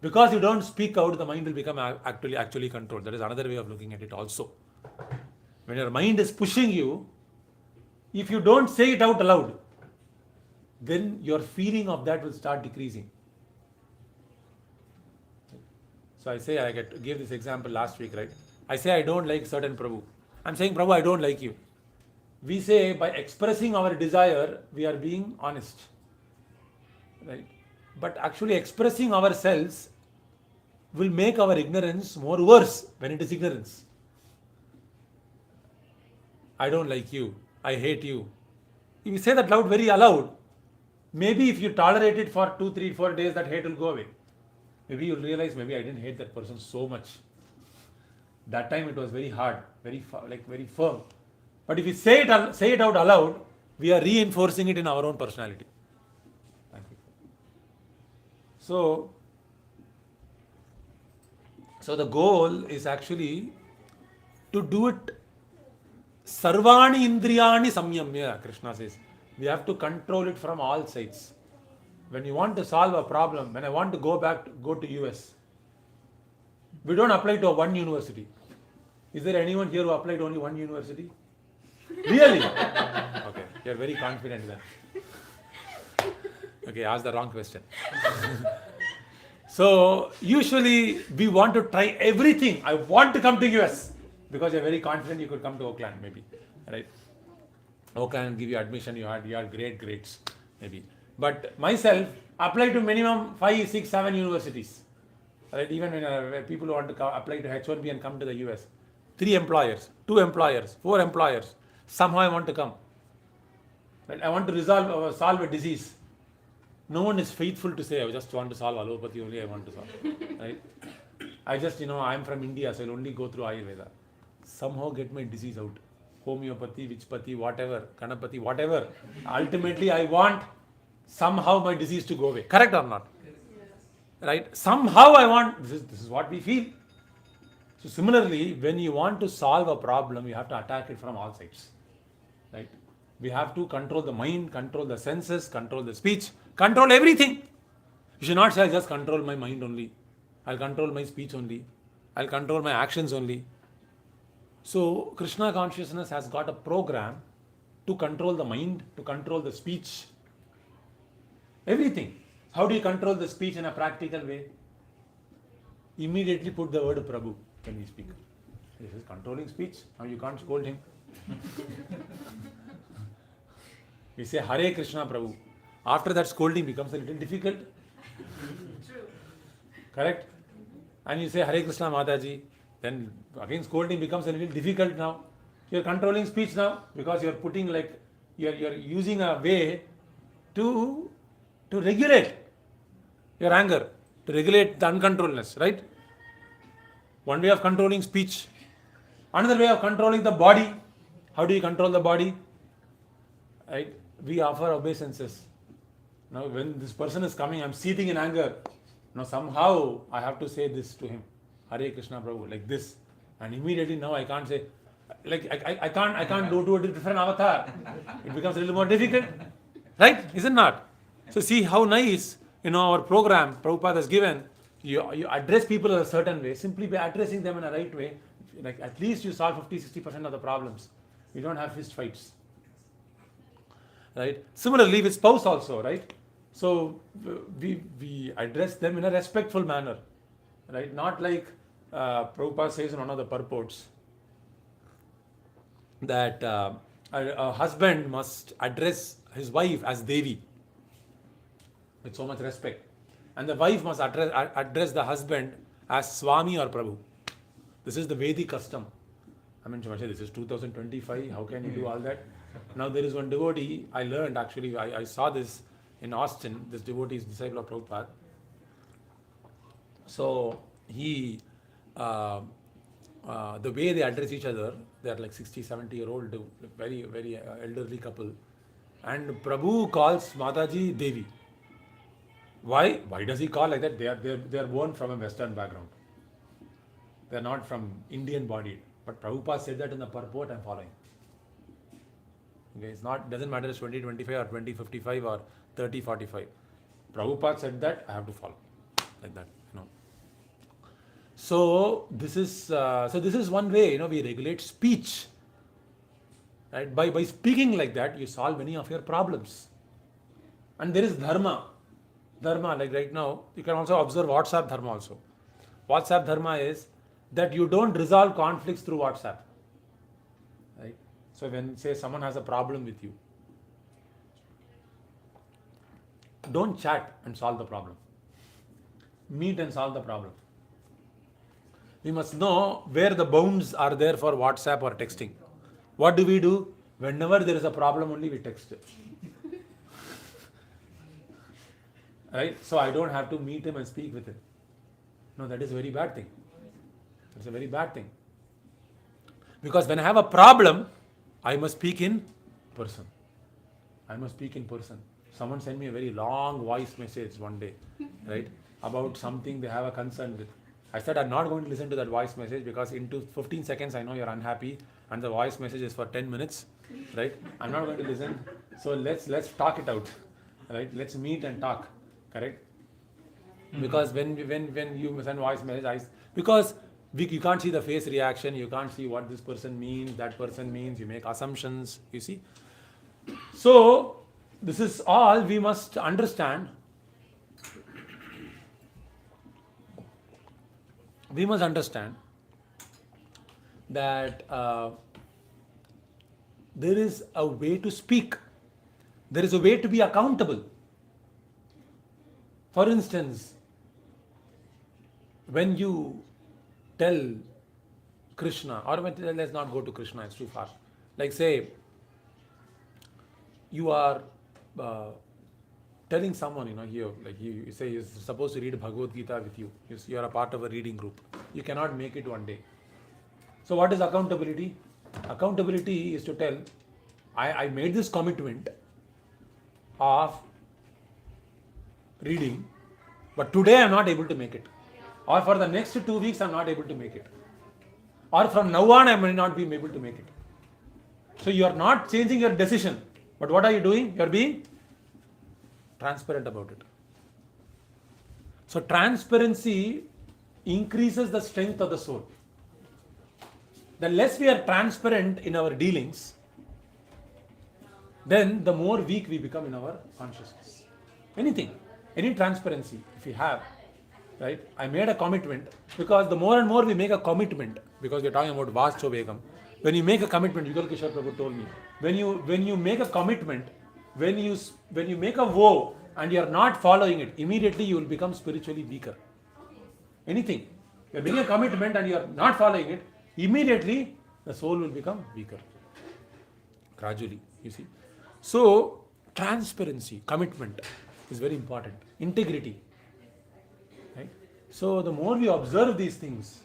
Because you don't speak out, the mind will become actually controlled. That is another way of looking at it also. When your mind is pushing you, if you don't say it out aloud, then your feeling of that will start decreasing. So I say, I gave this example last week, right? I say I don't like certain prabhu. I'm saying, Prabhu, I don't like you. We say by expressing our desire, we are being honest. Right? But actually expressing ourselves will make our ignorance more worse when it is ignorance. I don't like you. I hate you. If you say that loud, very aloud, maybe if you tolerate it for 2, 3, 4 days, that hate will go away. Maybe you'll realize, maybe I didn't hate that person so much. That time it was very hard, very firm. But if we say it out aloud, we are reinforcing it in our own personality. Thank you. So the goal is actually to do it sarvani indriyani samyamya, Krishna says. We have to control it from all sides. When you want to solve a problem, when I want to go to US, We don't apply to one university. Is there anyone here who applied to only one university? Really? Okay, you are very confident then. Okay, ask the wrong question. So usually we want to try everything. I want to come to US because you're very confident you could come to Oakland maybe, right? Oakland give you admission, you had great grades maybe. But myself, apply to minimum 5, 6, 7 universities. Right? Even when people who want to apply to H1B and come to the US, 3 employers, 2 employers, 4 employers, somehow I want to come. Right? I want to solve a disease. No one is faithful to say, I just want to solve allopathy only, I want to solve. Right? I just, I'm from India, so I'll only go through Ayurveda. Somehow get my disease out. Homeopathy, Vichpati, whatever, Kanapati, whatever. Ultimately, I want somehow my disease to go away. Correct or not? Right? Somehow I want, this is what we feel. So similarly, when you want to solve a problem, you have to attack it from all sides. Right? We have to control the mind, control the senses, control the speech, control everything. You should not say, I'll just control my mind only. I'll control my speech only. I'll control my actions only. So Krishna consciousness has got a program to control the mind, to control the speech, everything. How do you control the speech in a practical way? Immediately put the word prabhu when we speak. This is controlling speech. Now you can't scold him. We say Hare Krishna Prabhu. After that, scolding becomes a little difficult. True. Correct? And you say Hare Krishna Mataji, then again scolding becomes a little difficult now. You're controlling speech now because you're putting you're using a way to regulate your anger, to regulate the uncontrolledness, right? One way of controlling speech. Another way of controlling the body. How do you control the body? Right? We offer obeisances. Now when this person is coming, I'm seething in anger. Now somehow I have to say this to him. Hare Krishna Prabhu, like this. And immediately now I can't say, I can't do a different avatar. It becomes a little more difficult. Right? Is it not? So see how nice, our program Prabhupada has given. You address people in a certain way. Simply by addressing them in a right way, like at least you solve 50-60% of the problems. You don't have fist fights. Right? Similarly with spouse also, right? So we address them in a respectful manner. Right? Not like Prabhupada says in one of the purports that a husband must address his wife as Devi with so much respect. And the wife must address the husband as Swami or Prabhu. This is the Vedic custom. I mean, this is 2025. How can you do all that? Now there is one devotee, I learned actually, I saw this in Austin. This devotee is disciple of Prabhupada. So he, the way they address each other, they are like 60, 70-year-old, very, very elderly couple. And Prabhu calls Mataji Devi. Why? Why does he call like that? They are born from a Western background. They are not from Indian bodied. But Prabhupada said that in the purport I'm following. Okay, it's not, doesn't matter it's 2025 or 2055 or 3045. Prabhupada said that, I have to follow. Like that, So this is one way, we regulate speech. Right? By speaking like that, you solve many of your problems. And there is dharma. Dharma, like right now, you can also observe WhatsApp dharma also. WhatsApp dharma is that you don't resolve conflicts through WhatsApp. Right? So when, say, someone has a problem with you, don't chat and solve the problem. Meet and solve the problem. We must know where the bounds are there for WhatsApp or texting. What do? Whenever there is a problem, only we text it. Right? So I don't have to meet him and speak with him. No, that is a very bad thing. It's a very bad thing. Because when I have a problem, I must speak in person. I must speak in person. Someone sent me a very long voice message one day, right? About something they have a concern with. I said, I'm not going to listen to that voice message because into 15 seconds I know you're unhappy and the voice message is for 10 minutes, right? I'm not going to listen. So let's talk it out, right? Let's meet and talk, correct? Because when you send voice message, Because you can't see the face reaction, you can't see what this person means, that person means, you make assumptions, you see. So, this is all we must understand. We must understand that there is a way to speak. There is a way to be accountable. For instance, when you tell Krishna, or let's not go to Krishna, it's too far. Like say, you are telling someone, you say you're supposed to read Bhagavad Gita with you. You are a part of a reading group. You cannot make it one day. So what is accountability? Accountability is to tell, I made this commitment of reading, but today I am not able to make it. Or for the next 2 weeks I am not able to make it. Or from now on I may not be able to make it. So you are not changing your decision. But what are you doing? You are being transparent about it. So transparency increases the strength of the soul. The less we are transparent in our dealings, then the more weak we become in our consciousness. Anything, any transparency, if we have, right? I made a commitment, because the more and more we make a commitment, because we are talking about Vacho Vegam. When you make a commitment, Yugal Kishore Prabhu told me, when you make a commitment, when you make a vow and you are not following it, immediately you will become spiritually weaker. Anything, you are making a commitment and you are not following it, immediately the soul will become weaker. Gradually, you see. So, transparency, commitment is very important. Integrity. Right? So, the more we observe these things,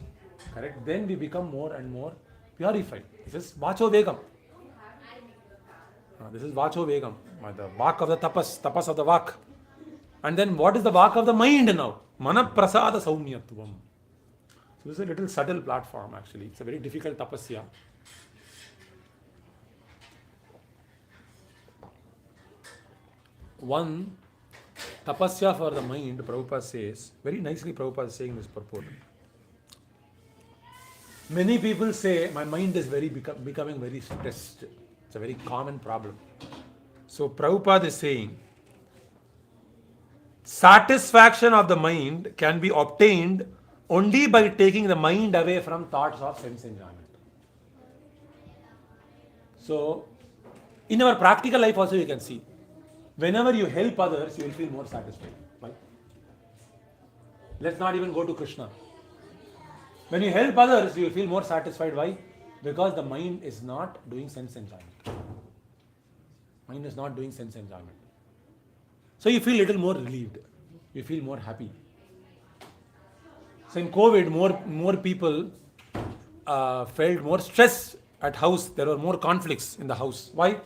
correct, then we become more and more purified. This is Vacho Vegam. This is Vacho Vegam. The Vak of the tapas of the Vak. And then what is the Vak of the mind now? Mana Prasada Saumyatvam. So this is a little subtle platform actually. It's a very difficult tapasya. One tapasya for the mind, Prabhupada says, very nicely Prabhupada is saying this purport. Many people say, my mind is becoming very stressed. It's a very common problem. So Prabhupada is saying, satisfaction of the mind can be obtained only by taking the mind away from thoughts of sense enjoyment. So, in our practical life also you can see, whenever you help others, you will feel more satisfied. Why? Let's not even go to Krishna. When you help others, you will feel more satisfied. Why? Because the mind is not doing sense enjoyment. Mind is not doing sense enjoyment. So you feel a little more relieved. You feel more happy. So in COVID, more people felt more stress at house. There were more conflicts in the house. Why?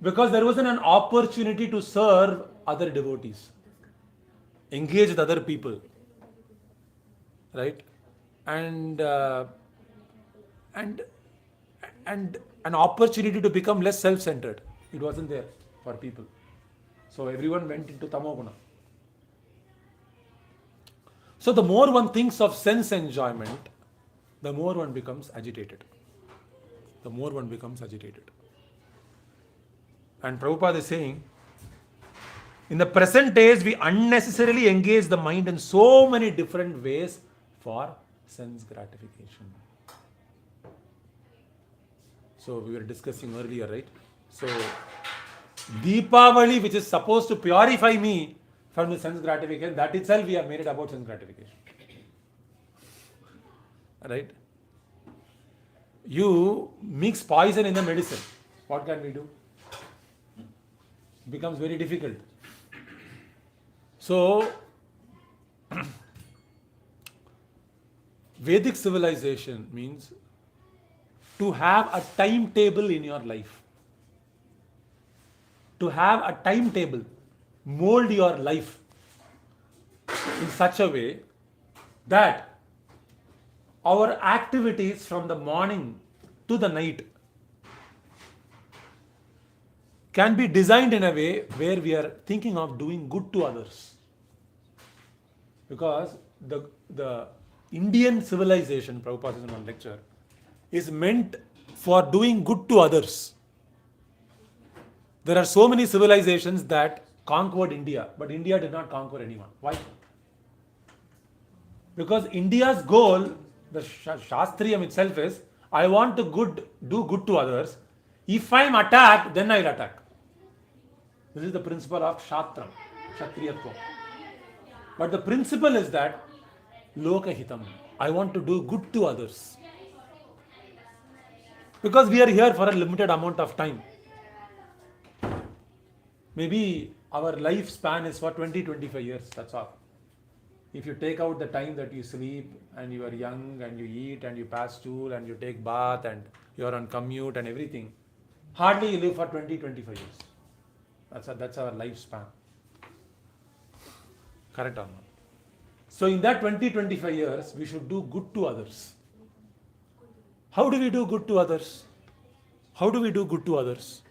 Because there wasn't an opportunity to serve other devotees, engage with other people, right? And an opportunity to become less self-centered. It wasn't there for people. So everyone went into tamoguna. So the more one thinks of sense enjoyment, the more one becomes agitated. The more one becomes agitated. And Prabhupada is saying, in the present days, we unnecessarily engage the mind in so many different ways for sense gratification. So we were discussing earlier, right? So Deepavali, which is supposed to purify me from the sense gratification, that itself we have made it about sense gratification. Right? You mix poison in the medicine. What can we do? It becomes very difficult. So, Vedic civilization means to have a timetable in your life. To have a timetable, mold your life in such a way that our activities from the morning to the night can be designed in a way where we are thinking of doing good to others. Because the Indian civilization, Prabhupada says in one lecture, is meant for doing good to others. There are so many civilizations that conquered India, but India did not conquer anyone. Why? Because India's goal, the Shastriyam itself is, I want to do good to others. If I am attacked, then I will attack. This is the principle of Shatram, Kshatriyatvam. But the principle is that Lokahitam, I want to do good to others. Because we are here for a limited amount of time. Maybe our lifespan is for 20-25 years, that's all. If you take out the time that you sleep and you are young and you eat and you pass stool and you take bath and you are on commute and everything, hardly you live for 20-25 years. That's our lifespan. Correct or not? So in that 20-25 years, we should do good to others. How do we do good to others? How do we do good to others?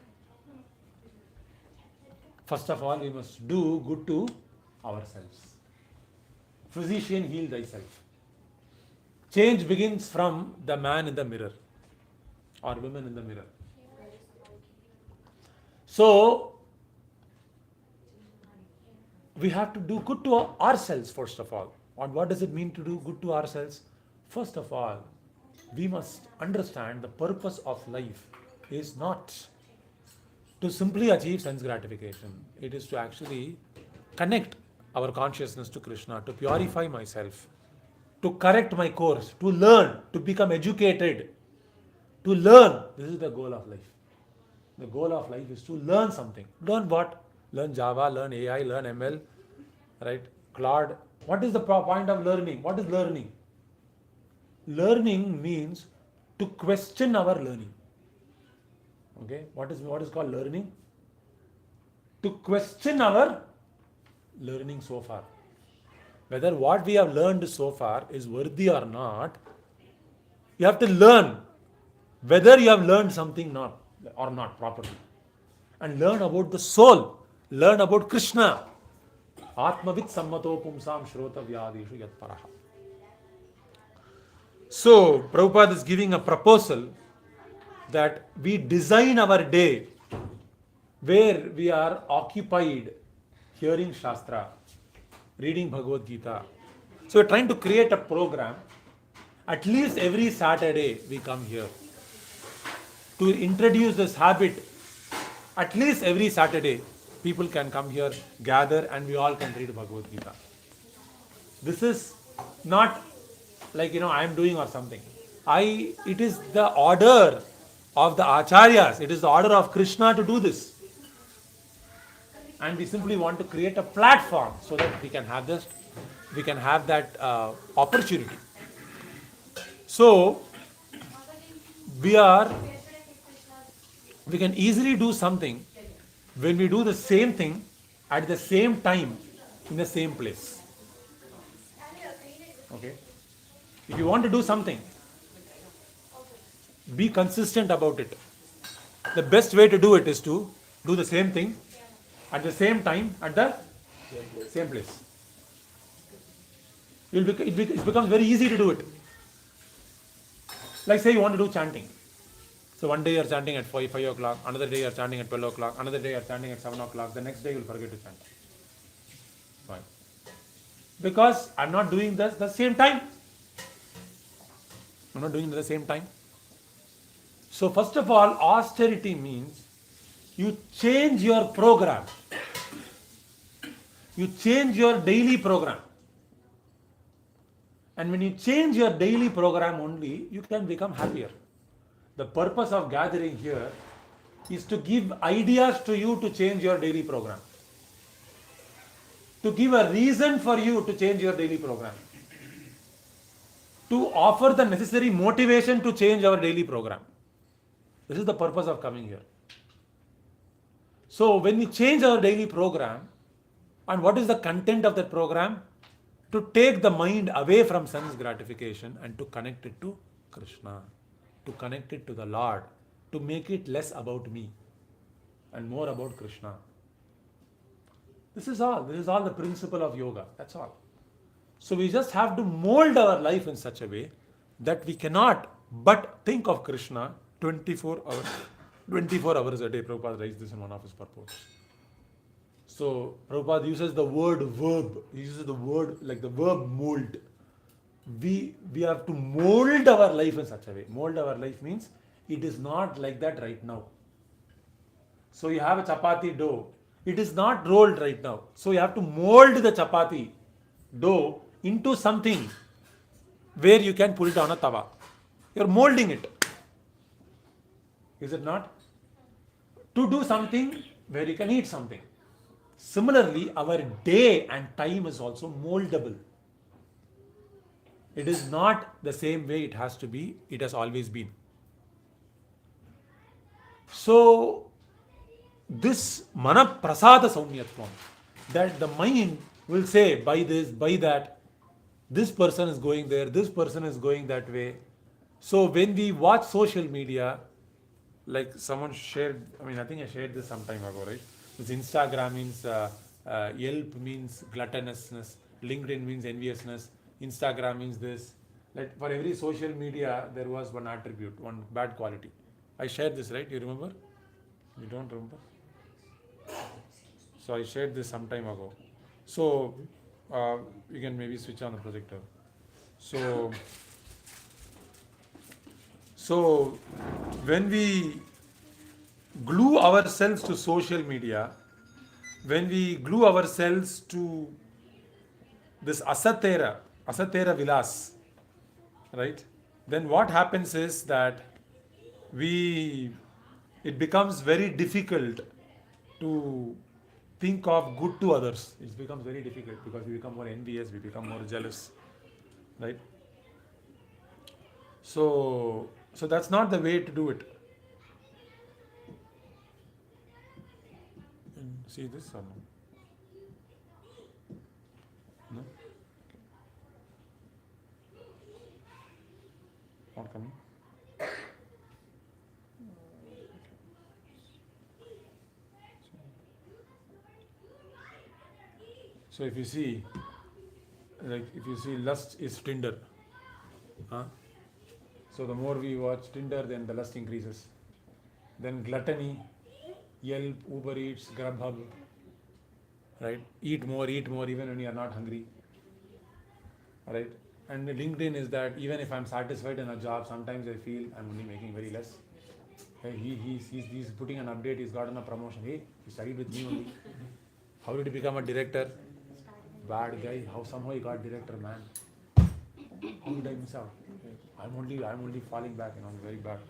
First of all, we must do good to ourselves. Physician, heal thyself. Change begins from the man in the mirror or woman in the mirror. So, we have to do good to ourselves first of all. And what does it mean to do good to ourselves? First of all, we must understand the purpose of life is not to simply achieve sense gratification. It is to actually connect our consciousness to Krishna, to purify myself, to correct my course, to learn, to become educated, to learn. This is the goal of life. The goal of life is to learn something. Learn what? Learn Java, learn AI, learn ML, right? Claude. What is the point of learning? What is learning? Learning means to question our learning. Okay? What is called learning? To question our learning so far. Whether what we have learned so far is worthy or not, you have to learn whether you have learned something or not properly. And learn about the soul. Learn about Krishna. Atmavit sammato pumsam shrota vyadishu yat paraha. So, Prabhupada is giving a proposal that we design our day where we are occupied hearing Shastra, reading Bhagavad Gita. So we're trying to create a program. At least every Saturday we come here to introduce this habit. At least every Saturday people can come here, gather, and we all can read Bhagavad Gita. This is not like I am doing or something. It is the order of the acharyas. It is the order of Krishna to do this. And we simply want to create a platform so that we can have that opportunity. So we can easily do something when we do the same thing at the same time in the same place. Okay? If you want to do something, be consistent about it. The best way to do it is to do the same thing at the same time, at the same place. It becomes very easy to do it. Like say you want to do chanting. So one day you are chanting at 5 o'clock, another day you are chanting at 12 o'clock, another day you are chanting at 7 o'clock, the next day you will forget to chant. Why? Because I am not doing this at the same time. I am not doing it at the same time. So first of all, austerity means you change your program. You change your daily program. And when you change your daily program only, you can become happier. The purpose of gathering here is to give ideas to you to change your daily program. To give a reason for you to change your daily program. To offer the necessary motivation to change our daily program. This is the purpose of coming here. So when we change our daily program, and what is the content of that program? To take the mind away from sense gratification and to connect it to Krishna, to connect it to the Lord, to make it less about me and more about Krishna. This is all the principle of yoga, that's all. So we just have to mold our life in such a way that we cannot but think of Krishna 24 hours a day. Prabhupada writes this in one of his purports. So Prabhupada uses the word verb. He uses the word like the verb mold. We have to mold our life in such a way. Mold our life means it is not like that right now. So you have a chapati dough. It is not rolled right now. So you have to mold the chapati dough into something where you can put it on a tawa. You are molding it. Is it not? To do something where you can eat something. Similarly, our day and time is also moldable. It is not the same way it has to be, it has always been. So, this mana prasada saumyatvam, that the mind will say, by this, by that, this person is going there, this person is going that way. So, when we watch social media, like someone shared, I think I shared this some time ago, right? This Instagram means Yelp means gluttonousness, LinkedIn means enviousness, Instagram means this. Like for every social media, there was one attribute, one bad quality. I shared this, right? You remember? You don't remember? So I shared this some time ago. So you can maybe switch on the projector. So when we glue ourselves to social media, when we glue ourselves to this asatera vilas, right? Then what happens is that it becomes very difficult to think of good to others. It becomes very difficult because we become more envious, we become more jealous, right? So that's not the way to do it. See this or no? No? Not coming? So if you see lust is Tinder. So the more we watch Tinder, then the lust increases. Then gluttony, Yelp, Uber Eats, Grubhub, right? Eat more, even when you are not hungry, right? And LinkedIn is that even if I'm satisfied in a job, sometimes I feel I'm only making very less. Hey, he's putting an update, he's gotten a promotion. Hey, he studied with me only. How did he become a director? Bad guy. How somehow he got director, man? How did I miss out? I'm only falling back, very bad.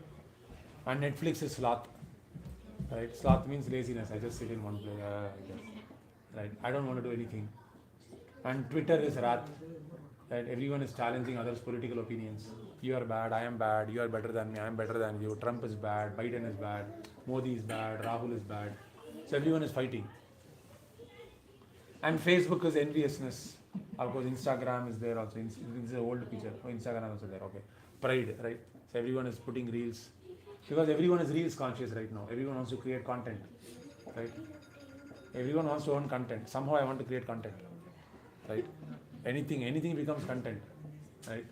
And Netflix is sloth. Right? Sloth means laziness. I just sit in one place. Right? I don't want to do anything. And Twitter is wrath. Right? Everyone is challenging others' political opinions. You are bad, I am bad, you are better than me, I am better than you, Trump is bad, Biden is bad, Modi is bad, Rahul is bad. So everyone is fighting. And Facebook is enviousness. Of course, Instagram is there also. This is an old picture. Oh, Instagram is also there. Okay. Pride, right? So everyone is putting reels. Because everyone is reels conscious right now. Everyone wants to create content. Right? Everyone wants to earn content. Somehow I want to create content. Right? Anything becomes content. Right?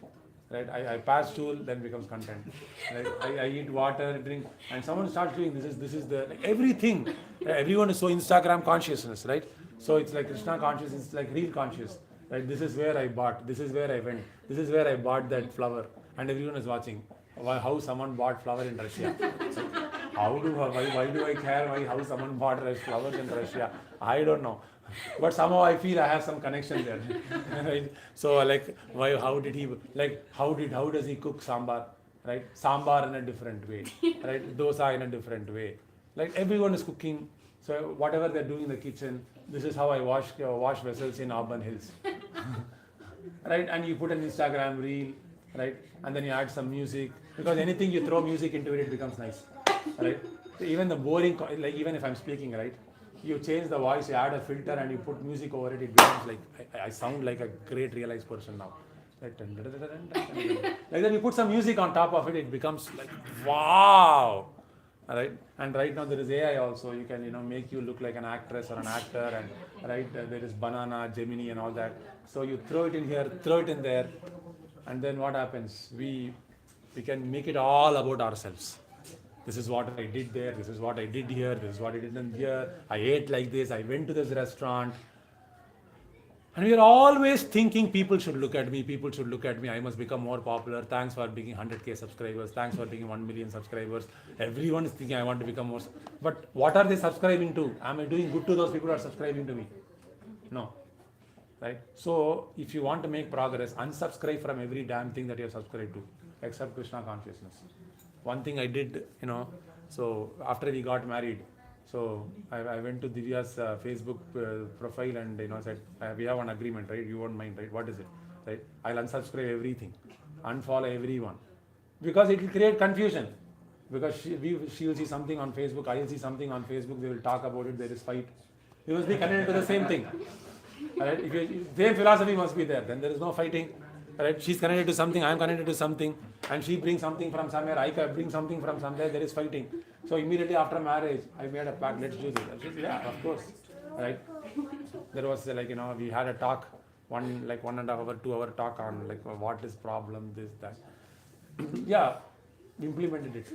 Right? I pass stool, then becomes content. Right? I eat water, drink, and someone starts doing this is the everything. Everyone is so Instagram consciousness, right? So it's like Krishna-Conscious, it's like real conscious. Right? This is where I bought, this is where I went, this is where I bought that flower, and everyone is watching. How someone bought flower in Russia. Why do I care how someone bought flowers in Russia? I don't know. But somehow I feel I have some connection there. Right? So how does he cook sambar? Right? Sambar in a different way. Right? Dosa in a different way. Like everyone is cooking. So whatever they're doing in the kitchen, this is how I wash vessels in Auburn Hills. Right? And you put an Instagram reel, right? And then you add some music. Because anything you throw music into it, it becomes nice. Right? So even the boring, even if I'm speaking, right? You change the voice, you add a filter and you put music over it, it becomes like, I sound like a great realized person now. Like that you put some music on top of it, it becomes like, wow. Right? And right now there is AI also. You can make you look like an actress or an actor, and right there is Banana, Gemini, and all that. So you throw it in here, throw it in there, and then what happens? We can make it all about ourselves. This is what I did there. This is what I did here. This is what I did in here. I ate like this. I went to this restaurant. And we are always thinking people should look at me, people should look at me, I must become more popular, thanks for being 100k subscribers, thanks for being 1 million subscribers. Everyone is thinking I want to become more. But what are they subscribing to? Am I doing good to those people who are subscribing to me? No. Right? So, if you want to make progress, unsubscribe from every damn thing that you have subscribed to, except Krishna-Consciousness. One thing I did, so after we got married, so I went to Divya's Facebook profile and said, we have an agreement, right? You won't mind, right? What is it? Right? I'll unsubscribe everything, unfollow everyone, because it will create confusion. Because she will see something on Facebook, I will see something on Facebook, they will talk about it, there is fight. You must be connected to the same thing. Right? Same philosophy must be there, then there is no fighting. Right? She's connected to something, I am connected to something, and she brings something from somewhere, I bring something from somewhere, there is fighting. So immediately after marriage, I made a pact, let's do this. I said, yeah, of course. Right? There was we had a talk, 1.5 hour, 2 hour talk on what is problem, this, that. Yeah, implemented it.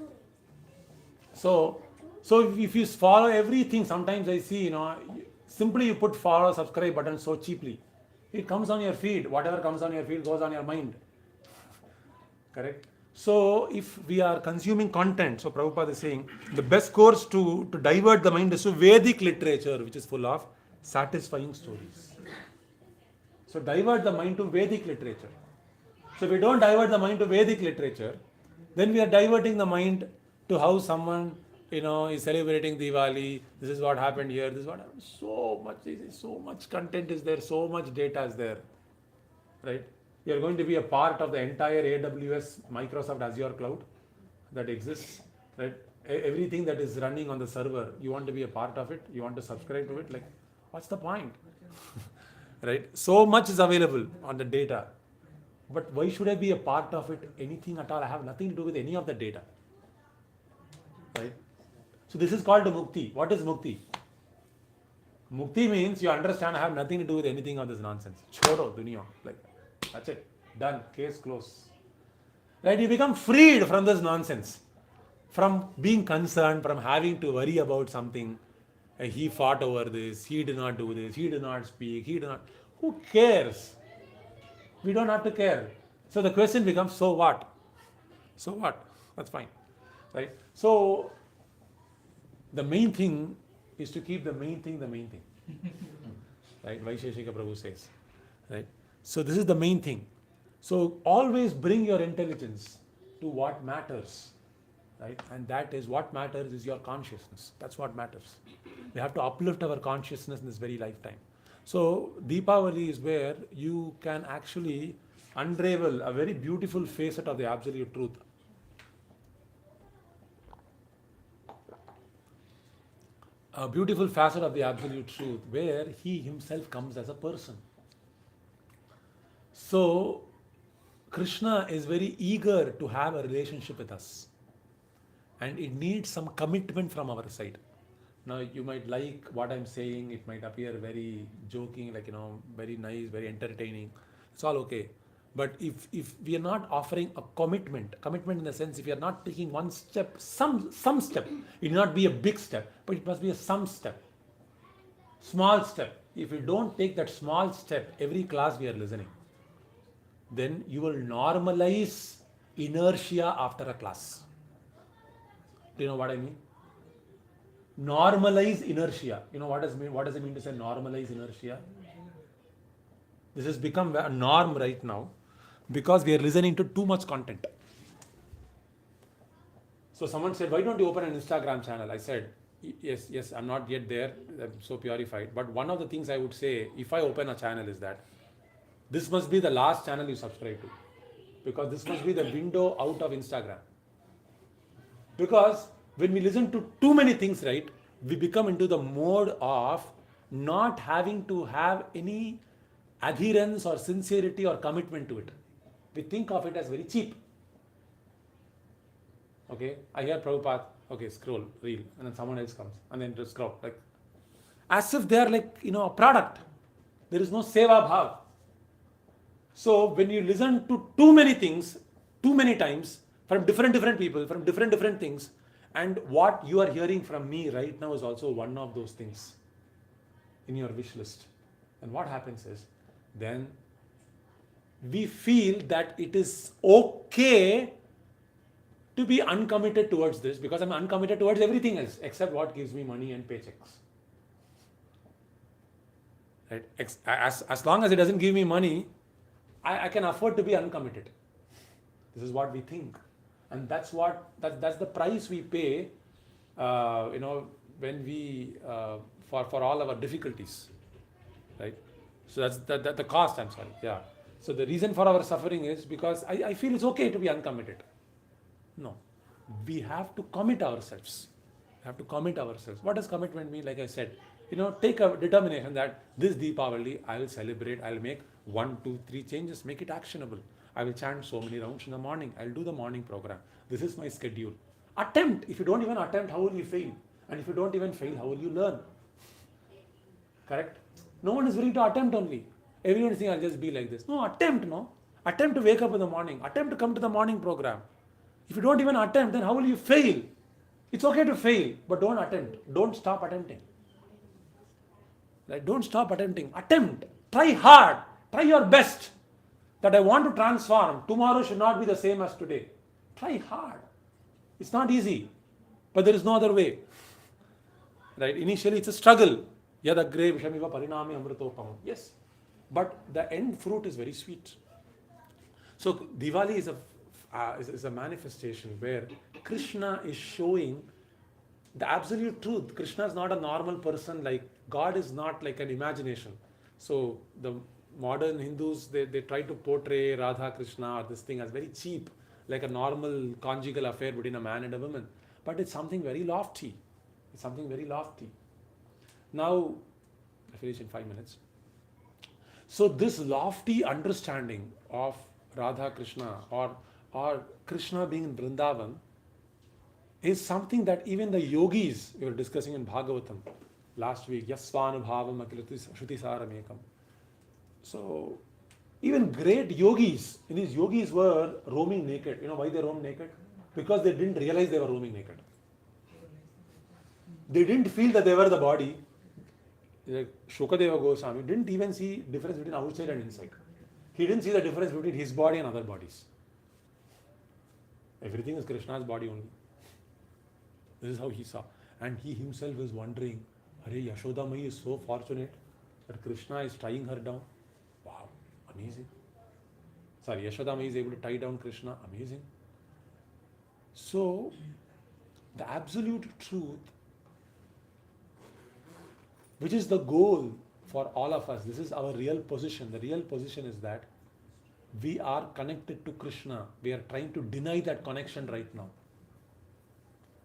So if you follow everything, sometimes I see, simply you put follow, subscribe button so cheaply. It comes on your feed. Whatever comes on your feed goes on your mind. Correct? So if we are consuming content, so Prabhupada is saying, the best course to divert the mind is to Vedic literature, which is full of satisfying stories. So divert the mind to Vedic literature. So if we don't divert the mind to Vedic literature, then we are diverting the mind to how someone is celebrating Diwali. This is what happened here. This is what happened. So much content is there. So much data is there. Right? You are going to be a part of the entire AWS Microsoft Azure cloud that exists. Right? Everything that is running on the server, you want to be a part of it. You want to subscribe to it. What's the point? Right? So much is available on the data. But why should I be a part of it? Anything at all? I have nothing to do with any of the data. Right? So this is called mukti. What is mukti? Mukti means you understand I have nothing to do with anything of this nonsense. Choro, dunya. That's it. Done. Case closed. Right? You become freed from this nonsense. From being concerned, from having to worry about something. He fought over this. He did not do this. He did not speak. Who cares? We don't have to care. So the question becomes, so what? So what? That's fine. Right? So the main thing is to keep the main thing the main thing. Right? Vaisheshika Prabhu says. Right? So this is the main thing. So always bring your intelligence to what matters. Right? And that is what matters is your consciousness. That's what matters. We have to uplift our consciousness in this very lifetime. So Deepavali is where you can actually unravel a very beautiful facet of the absolute truth. A beautiful facet of the absolute truth where he himself comes as a person. So Krishna is very eager to have a relationship with us. And it needs some commitment from our side. Now you might like what I'm saying, it might appear very joking, very nice, very entertaining. It's all okay. But if we are not offering a commitment in the sense, if we are not taking one step, some step, it will not be a big step, but it must be a some step. Small step. If you don't take that small step every class we are listening, then you will normalize inertia after a class. Do you know what I mean? Normalize inertia. What does it mean to say normalize inertia? This has become a norm right now because we are listening to too much content. So someone said, why don't you open an Instagram channel? I said, yes, I'm not yet there, I'm so purified. But one of the things I would say, if I open a channel is that, this must be the last channel you subscribe to. Because this must be the window out of Instagram. Because when we listen to too many things, right, we become into the mode of not having to have any adherence or sincerity or commitment to it. We think of it as very cheap. Okay, I hear Prabhupada, Okay, scroll, reel, and then someone else comes, and then just scroll, like as if they are like a product. There is no seva bhav. So when you listen to too many things, too many times from different people, from different things, and what you are hearing from me right now is also one of those things in your wish list. And what happens is, then we feel that it is okay to be uncommitted towards this, because I'm uncommitted towards everything else except what gives me money and paychecks. Right? As long as it doesn't give me money, I can afford to be uncommitted. This is what we think, and that's the price we pay. When we for all our difficulties, right? So that's the cost. I'm sorry. Yeah. So the reason for our suffering is because I feel it's okay to be uncommitted. No, we have to commit ourselves. What does commitment mean? Like I said, take a determination that this Deepavali I will celebrate. I'll make 1, 2, 3 changes. Make it actionable. I will chant so many rounds in the morning. I'll do the morning program. This is my schedule. Attempt. If you don't even attempt, how will you fail? And if you don't even fail, how will you learn? Correct? No one is willing to attempt only. Everyone is saying, I'll just be like this. No, attempt, no. Attempt to wake up in the morning. Attempt to come to the morning program. If you don't even attempt, then how will you fail? It's okay to fail, but don't attempt. Don't stop attempting. Right? Don't stop attempting. Attempt. Try hard. Try your best. That I want to transform. Tomorrow should not be the same as today. Try hard. It's not easy, but there is no other way. Right? Initially, it's a struggle. Yadagre vishamiva parinami amritopam. Yes, but the end fruit is very sweet. So Diwali is a manifestation where Krishna is showing the absolute truth. Krishna is not a normal person. Like God is not like an imagination. So the modern Hindus, they try to portray Radha Krishna or this thing as very cheap, like a normal conjugal affair between a man and a woman. But it's something very lofty. Now, I finish in 5 minutes. So this lofty understanding of Radha Krishna or Krishna being in Vrindavan is something that even the yogis, we were discussing in Bhagavatam last week, Yasvanubhavam Shruti Saramekam. So even great yogis, these yogis were roaming naked. You know why they roamed naked? Because they didn't realize they were roaming naked. They didn't feel that they were the body. Like Shukadeva Goswami didn't even see difference between outside and inside. He didn't see the difference between his body and other bodies. Everything is Krishna's body only. This is how he saw. And he himself is wondering, Hare, Yashoda Mai is so fortunate that Krishna is tying her down. Wow, amazing. Sorry, Yashoda Mai is able to tie down Krishna. Amazing. So, the absolute truth, which is the goal for all of us, this is our real position. The real position is that we are connected to Krishna. We are trying to deny that connection right now.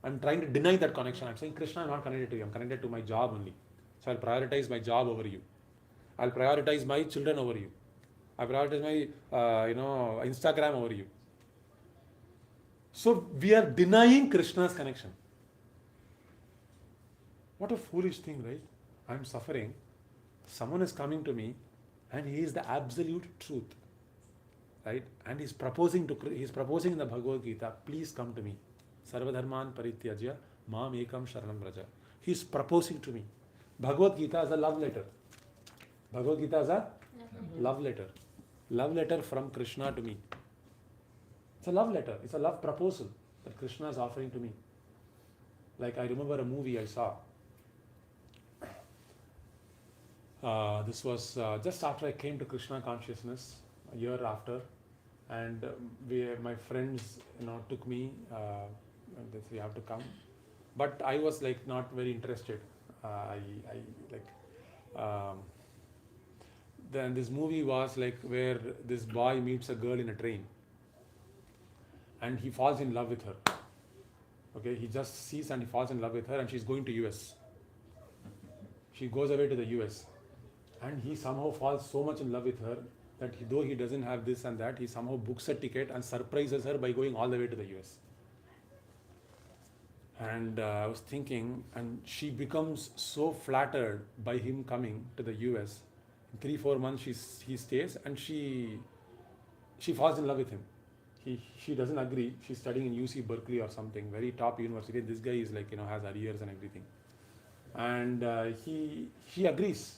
I'm trying to deny that connection. I'm saying, Krishna, I'm not connected to you. I'm connected to my job only. So I'll prioritize my job over you. I'll prioritize my children over you. I'll prioritize my, Instagram over you. So we are denying Krishna's connection. What a foolish thing, right? I'm suffering. Someone is coming to me and he is the absolute truth. Right? And he's proposing in the Bhagavad Gita, please come to me. Sarvadharman parityajya mam ekam sharanam vraja. He's proposing to me. Bhagavad Gita is a love letter. Bhagavad Gita is a love letter. Love letter from Krishna to me. It's a love letter. It's a love proposal that Krishna is offering to me. Like I remember a movie I saw. This was just after I came to Krishna-Consciousness, a year after, and my friends, took me. They said, you have to come, but I was like not very interested. Then this movie was like where this boy meets a girl in a train, and he falls in love with her. Okay, he just sees and he falls in love with her, and she's going to US. She goes away to the US, and he somehow falls so much in love with her that though he doesn't have this and that, he somehow books a ticket and surprises her by going all the way to the US. And I was thinking, and she becomes so flattered by him coming to the US. In 3-4 months he stays, and she falls in love with him. She doesn't agree. She's studying in UC Berkeley or something, very top university. This guy is like, has arrears and everything. And he agrees.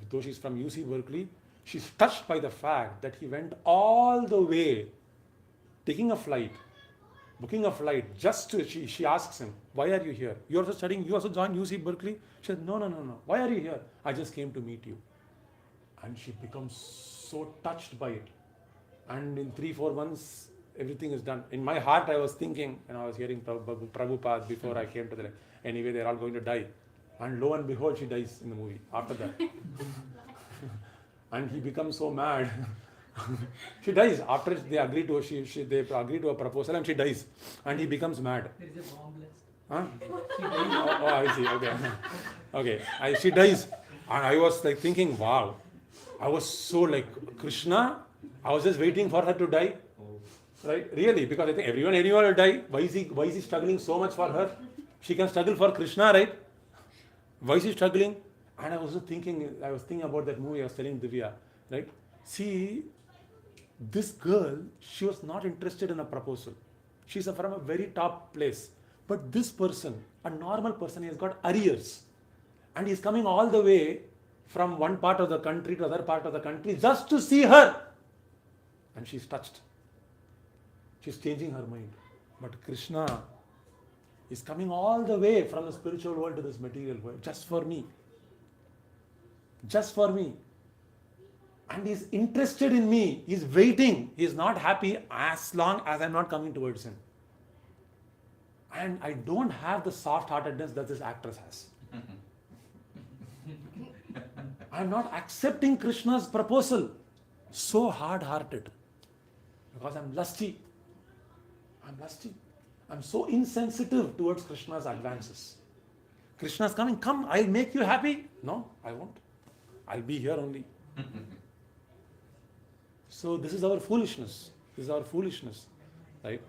Though she's from UC Berkeley, she's touched by the fact that he went all the way, taking a flight, booking a flight, just to, she asks him, why are you here? You also studying, you also joined UC Berkeley? She said, no. Why are you here? I just came to meet you. And she becomes so touched by it. And in 3-4 months, everything is done. In my heart, I was thinking, and I was hearing Prabhupada before I came to the, anyway, they're all going to die. And lo and behold, she dies in the movie after that. And he becomes so mad. She dies after they agree to a proposal, and she dies. And he becomes mad. There is a bomb blast. Huh? She dies. Oh, I see. Okay. She dies. And I was like thinking, wow. I was so like, Krishna, I was just waiting for her to die. Right? Really, because I think anyone will die. Why is he struggling so much for her? She can struggle for Krishna, right? Why is he struggling? And I was thinking about that movie I was telling Divya, right? See, this girl, she was not interested in a proposal. She's from a very top place. But this person, a normal person, he has got arrears. And he's coming all the way from one part of the country to other part of the country just to see her. And she's touched. She's changing her mind. But Krishna is coming all the way from the spiritual world to this material world just for me. Just for me. And he's interested in me. He's waiting. He's not happy as long as I'm not coming towards him. And I don't have the soft-heartedness that this actress has. I'm not accepting Krishna's proposal. So hard-hearted. Because I'm lusty. I'm so insensitive towards Krishna's advances. Krishna's coming, come, I'll make you happy. No, I won't. I'll be here only. So this is our foolishness. Right?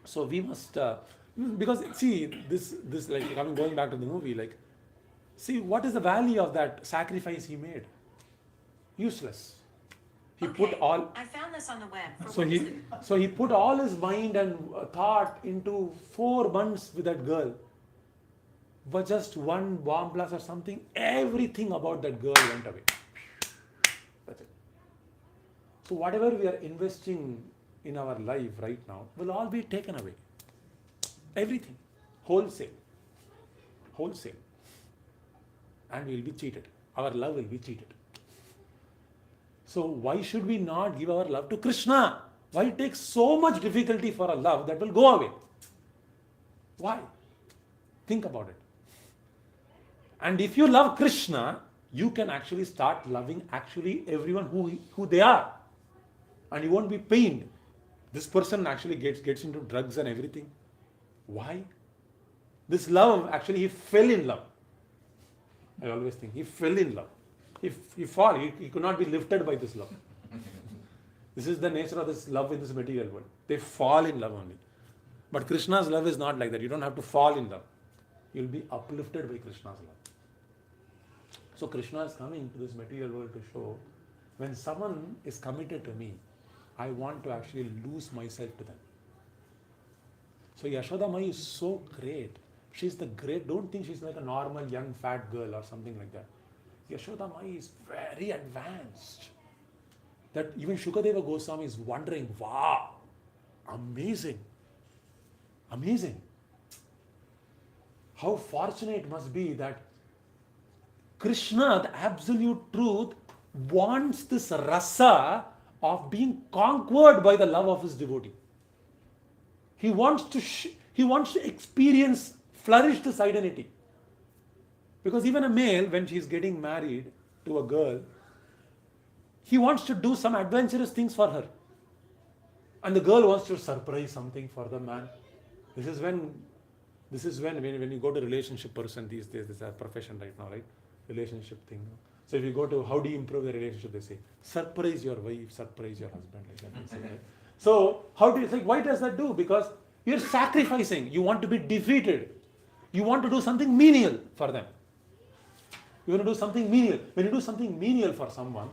So we must, because see, this like going back to the movie, like, see, what is the value of that sacrifice he made? Useless. He put all. I found this on the web. So he put all his mind and thought into 4 months with that girl. But just one bomb blast or something, everything about that girl went away. That's it. So whatever we are investing in our life right now will all be taken away. Everything. Wholesale. And we will be cheated. Our love will be cheated. So why should we not give our love to Krishna? Why take so much difficulty for a love that will go away? Why? Think about it. And if you love Krishna, you can actually start loving actually everyone who they are. And you won't be pained. This person actually gets into drugs and everything. Why? This love, actually he fell in love. I always think he fell in love. He could not be lifted by this love. This is the nature of this love in this material world. They fall in love only. But Krishna's love is not like that. You don't have to fall in love. You'll be uplifted by Krishna's love. So Krishna is coming to this material world to show, when someone is committed to me, I want to actually lose myself to them. So Yashoda Mai is so great. She's the great, don't think she's like a normal young fat girl or something like that. Yashoda Mai is very advanced. That even Shukadeva Goswami is wondering, wow, amazing. How fortunate it must be that Krishna, the absolute truth, wants this rasa of being conquered by the love of his devotee. He wants to experience, flourish this identity. Because even a male, when he is getting married to a girl, he wants to do some adventurous things for her. And the girl wants to surprise something for the man. This is when you go to relationship person these days, this is a profession right now, right? Relationship thing. So if you go to how do you improve the relationship, they say, surprise your wife, surprise your husband, like that. They say, right? So why does that do? Because You're sacrificing. You want to be defeated. You want to do something menial for them. You want to do something menial. When you do something menial for someone,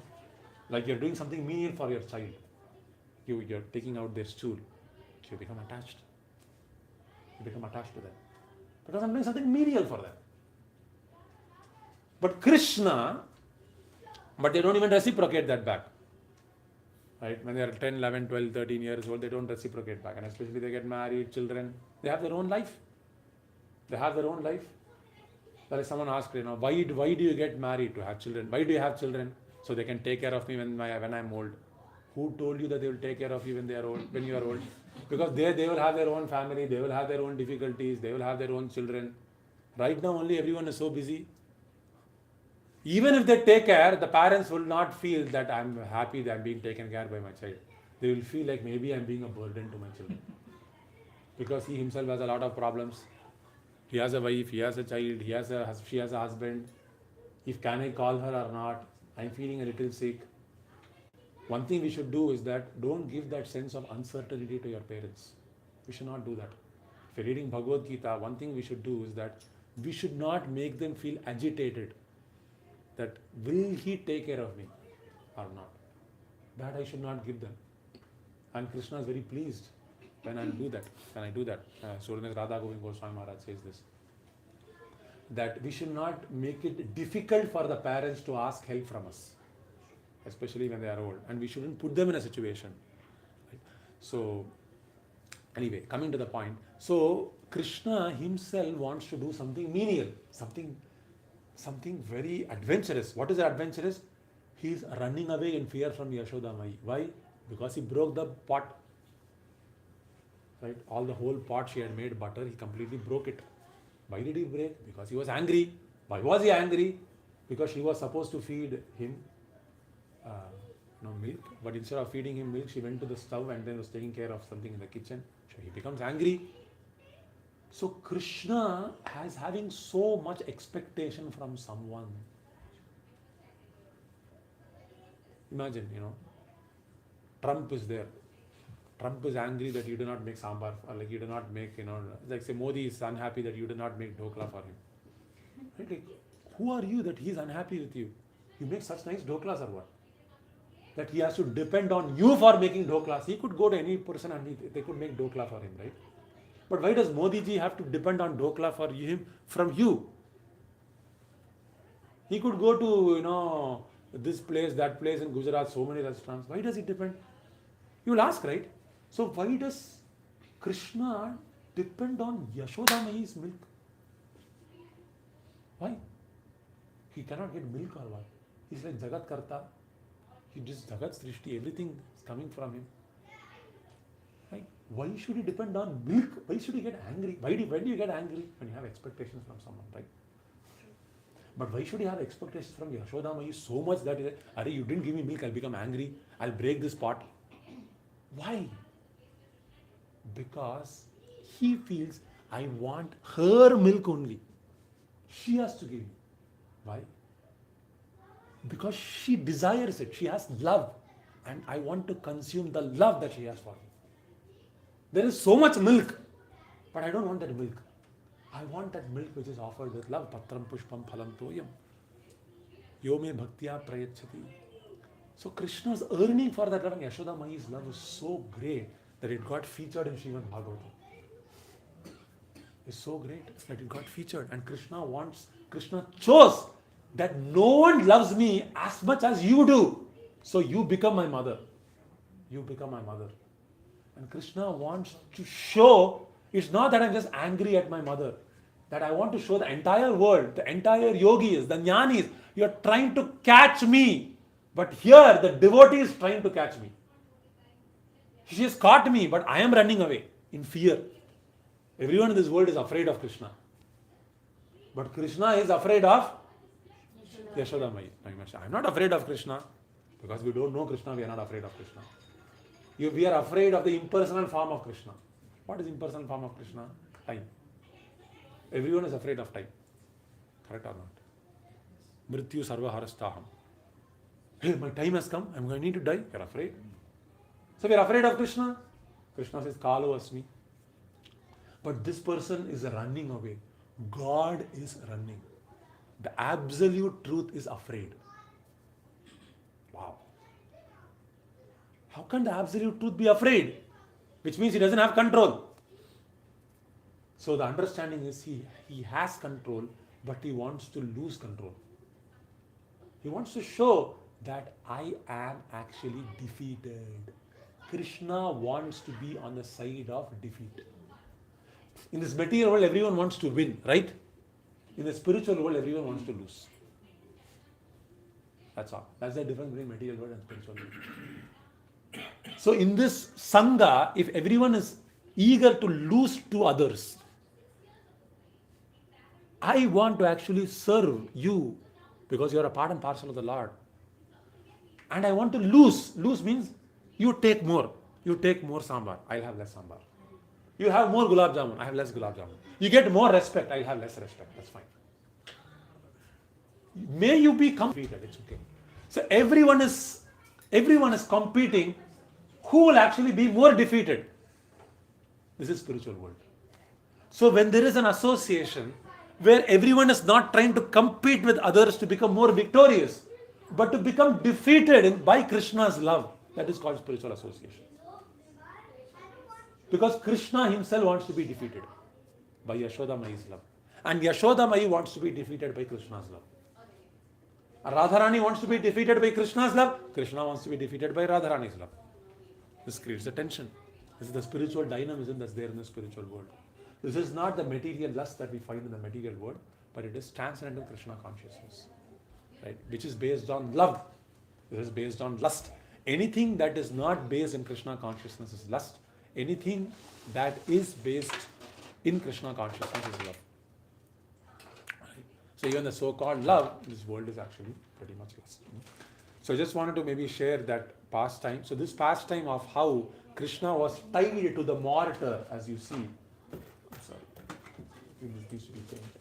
like you're doing something menial for your child, you're taking out their stool, you become attached. You become attached to them. Because I'm doing something menial for them. But Krishna, but they don't even reciprocate that back. Right? When they are 10, 11, 12, 13 years old, they don't reciprocate back. And especially they get married, children, they have their own life. They have their own life. Like someone asked, why do you get married to have children? Why do you have children? So they can take care of me when I'm old. Who told you that they will take care of you when you are old? Because they will have their own family, they will have their own difficulties, they will have their own children. Right now only everyone is so busy. Even if they take care, the parents will not feel that I'm happy that I'm being taken care by my child. They will feel like maybe I'm being a burden to my children. Because he himself has a lot of problems. He has a wife, he has a child, she has a husband. If can I call her or not? I'm feeling a little sick. One thing we should do is that don't give that sense of uncertainty to your parents. We should not do that. If you're reading Bhagavad Gita, one thing we should do is that we should not make them feel agitated. That will he take care of me or not? That I should not give them. And Krishna is very pleased when I do that. Suryanas Radha Govind Goswami Maharaj says this. That we should not make it difficult for the parents to ask help from us, especially when they are old, and we shouldn't put them in a situation. Right? So, anyway, coming to the point. So, Krishna himself wants to do something menial, something very adventurous. What is adventurous? He is running away in fear from Yashoda Mai. Why? Because he broke the pot. Right? All the whole pot she had made butter, he completely broke it. Why did he break? Because he was angry. Why was he angry? Because she was supposed to feed him milk, but instead of feeding him milk, she went to the stove and then was taking care of something in the kitchen. So he becomes angry. So Krishna has having so much expectation from someone. Imagine, Trump is there. Trump is angry that you do not make sambar, or like you do not make, like say Modi is unhappy that you do not make dhokla for him. Right? Like, who are you that he is unhappy with you? You make such nice dhoklas or what? That he has to depend on you for making dhoklas. He could go to any person and they could make dhokla for him, right? But why does Modi ji have to depend on dhokla for him from you? He could go to, this place, that place in Gujarat, so many restaurants. Why does he depend? You will ask, right? So why does Krishna depend on Yashoda Mai's milk? Why? He cannot get milk or what? He's like Jagat Karta. He just Jagat Srishti, everything is coming from him. Right? Why should he depend on milk? Why should he get angry? When do you get angry? When you have expectations from someone, right? But why should he have expectations from Yashoda Mai so much that you didn't give me milk, I'll become angry, I'll break this pot? Why? Because he feels, I want her milk only. She has to give me. Why? Because she desires it. She has love. And I want to consume the love that she has for me. There is so much milk, but I don't want that milk. I want that milk which is offered with love. Patram pushpam phalam toyam. Yome bhaktiya prayachati. So Krishna is earning for that love, and Yashoda Mai's love is so great that it got featured in Srimad Bhagavatam. It's so great that it got featured, and Krishna chose that no one loves me as much as you do. So you become my mother. You become my mother. And Krishna wants to show, it's not that I'm just angry at my mother, that I want to show the entire world, the entire yogis, the jnanis, you're trying to catch me. But here the devotee is trying to catch me. She has caught me, but I am running away in fear. Everyone in this world is afraid of Krishna. But Krishna is afraid of Yashoda Mai. I'm not afraid of Krishna. Because we don't know Krishna, we are not afraid of Krishna. We are afraid of the impersonal form of Krishna. What is impersonal form of Krishna? Time. Everyone is afraid of time. Correct or not? Mrityu sarva harastaham. Hey, my time has come. I'm going to need to die. You're afraid. So we are afraid of Krishna. Krishna says, Kalo asmi. But this person is running away. God is running. The absolute truth is afraid. Wow. How can the absolute truth be afraid? Which means he doesn't have control. So the understanding is he has control, but he wants to lose control. He wants to show that I am actually defeated. Krishna wants to be on the side of defeat. In this material world, everyone wants to win, right? In the spiritual world, everyone wants to lose. That's all. That's the difference between material world and spiritual world. So in this Sangha, if everyone is eager to lose to others, I want to actually serve you because you are a part and parcel of the Lord. And I want to lose. Lose means you take more. You take more sambar, I'll have less sambar. You have more gulab jamun, I have less gulab jamun. You get more respect, I'll have less respect. That's fine. May you be defeated, it's okay. So everyone is competing. Who will actually be more defeated? This is spiritual world. So when there is an association where everyone is not trying to compete with others to become more victorious, but to become defeated by Krishna's love, that is called spiritual association. Because Krishna himself wants to be defeated by Yashoda Mai's love. And Yashoda Mai wants to be defeated by Krishna's love. Radharani wants to be defeated by Krishna's love. Krishna wants to be defeated by Radharani's love. This creates a tension. This is the spiritual dynamism that's there in the spiritual world. This is not the material lust that we find in the material world, but it is transcendental Krishna consciousness, right? Which is based on love. This is based on lust. Anything that is not based in Krishna consciousness is lust. Anything that is based in Krishna consciousness is love. Right? So even the so-called love, this world is actually pretty much lust. So I just wanted to maybe share that pastime. So this pastime of how Krishna was tied to the mortar, as you see. I'm sorry. This needs to be changed.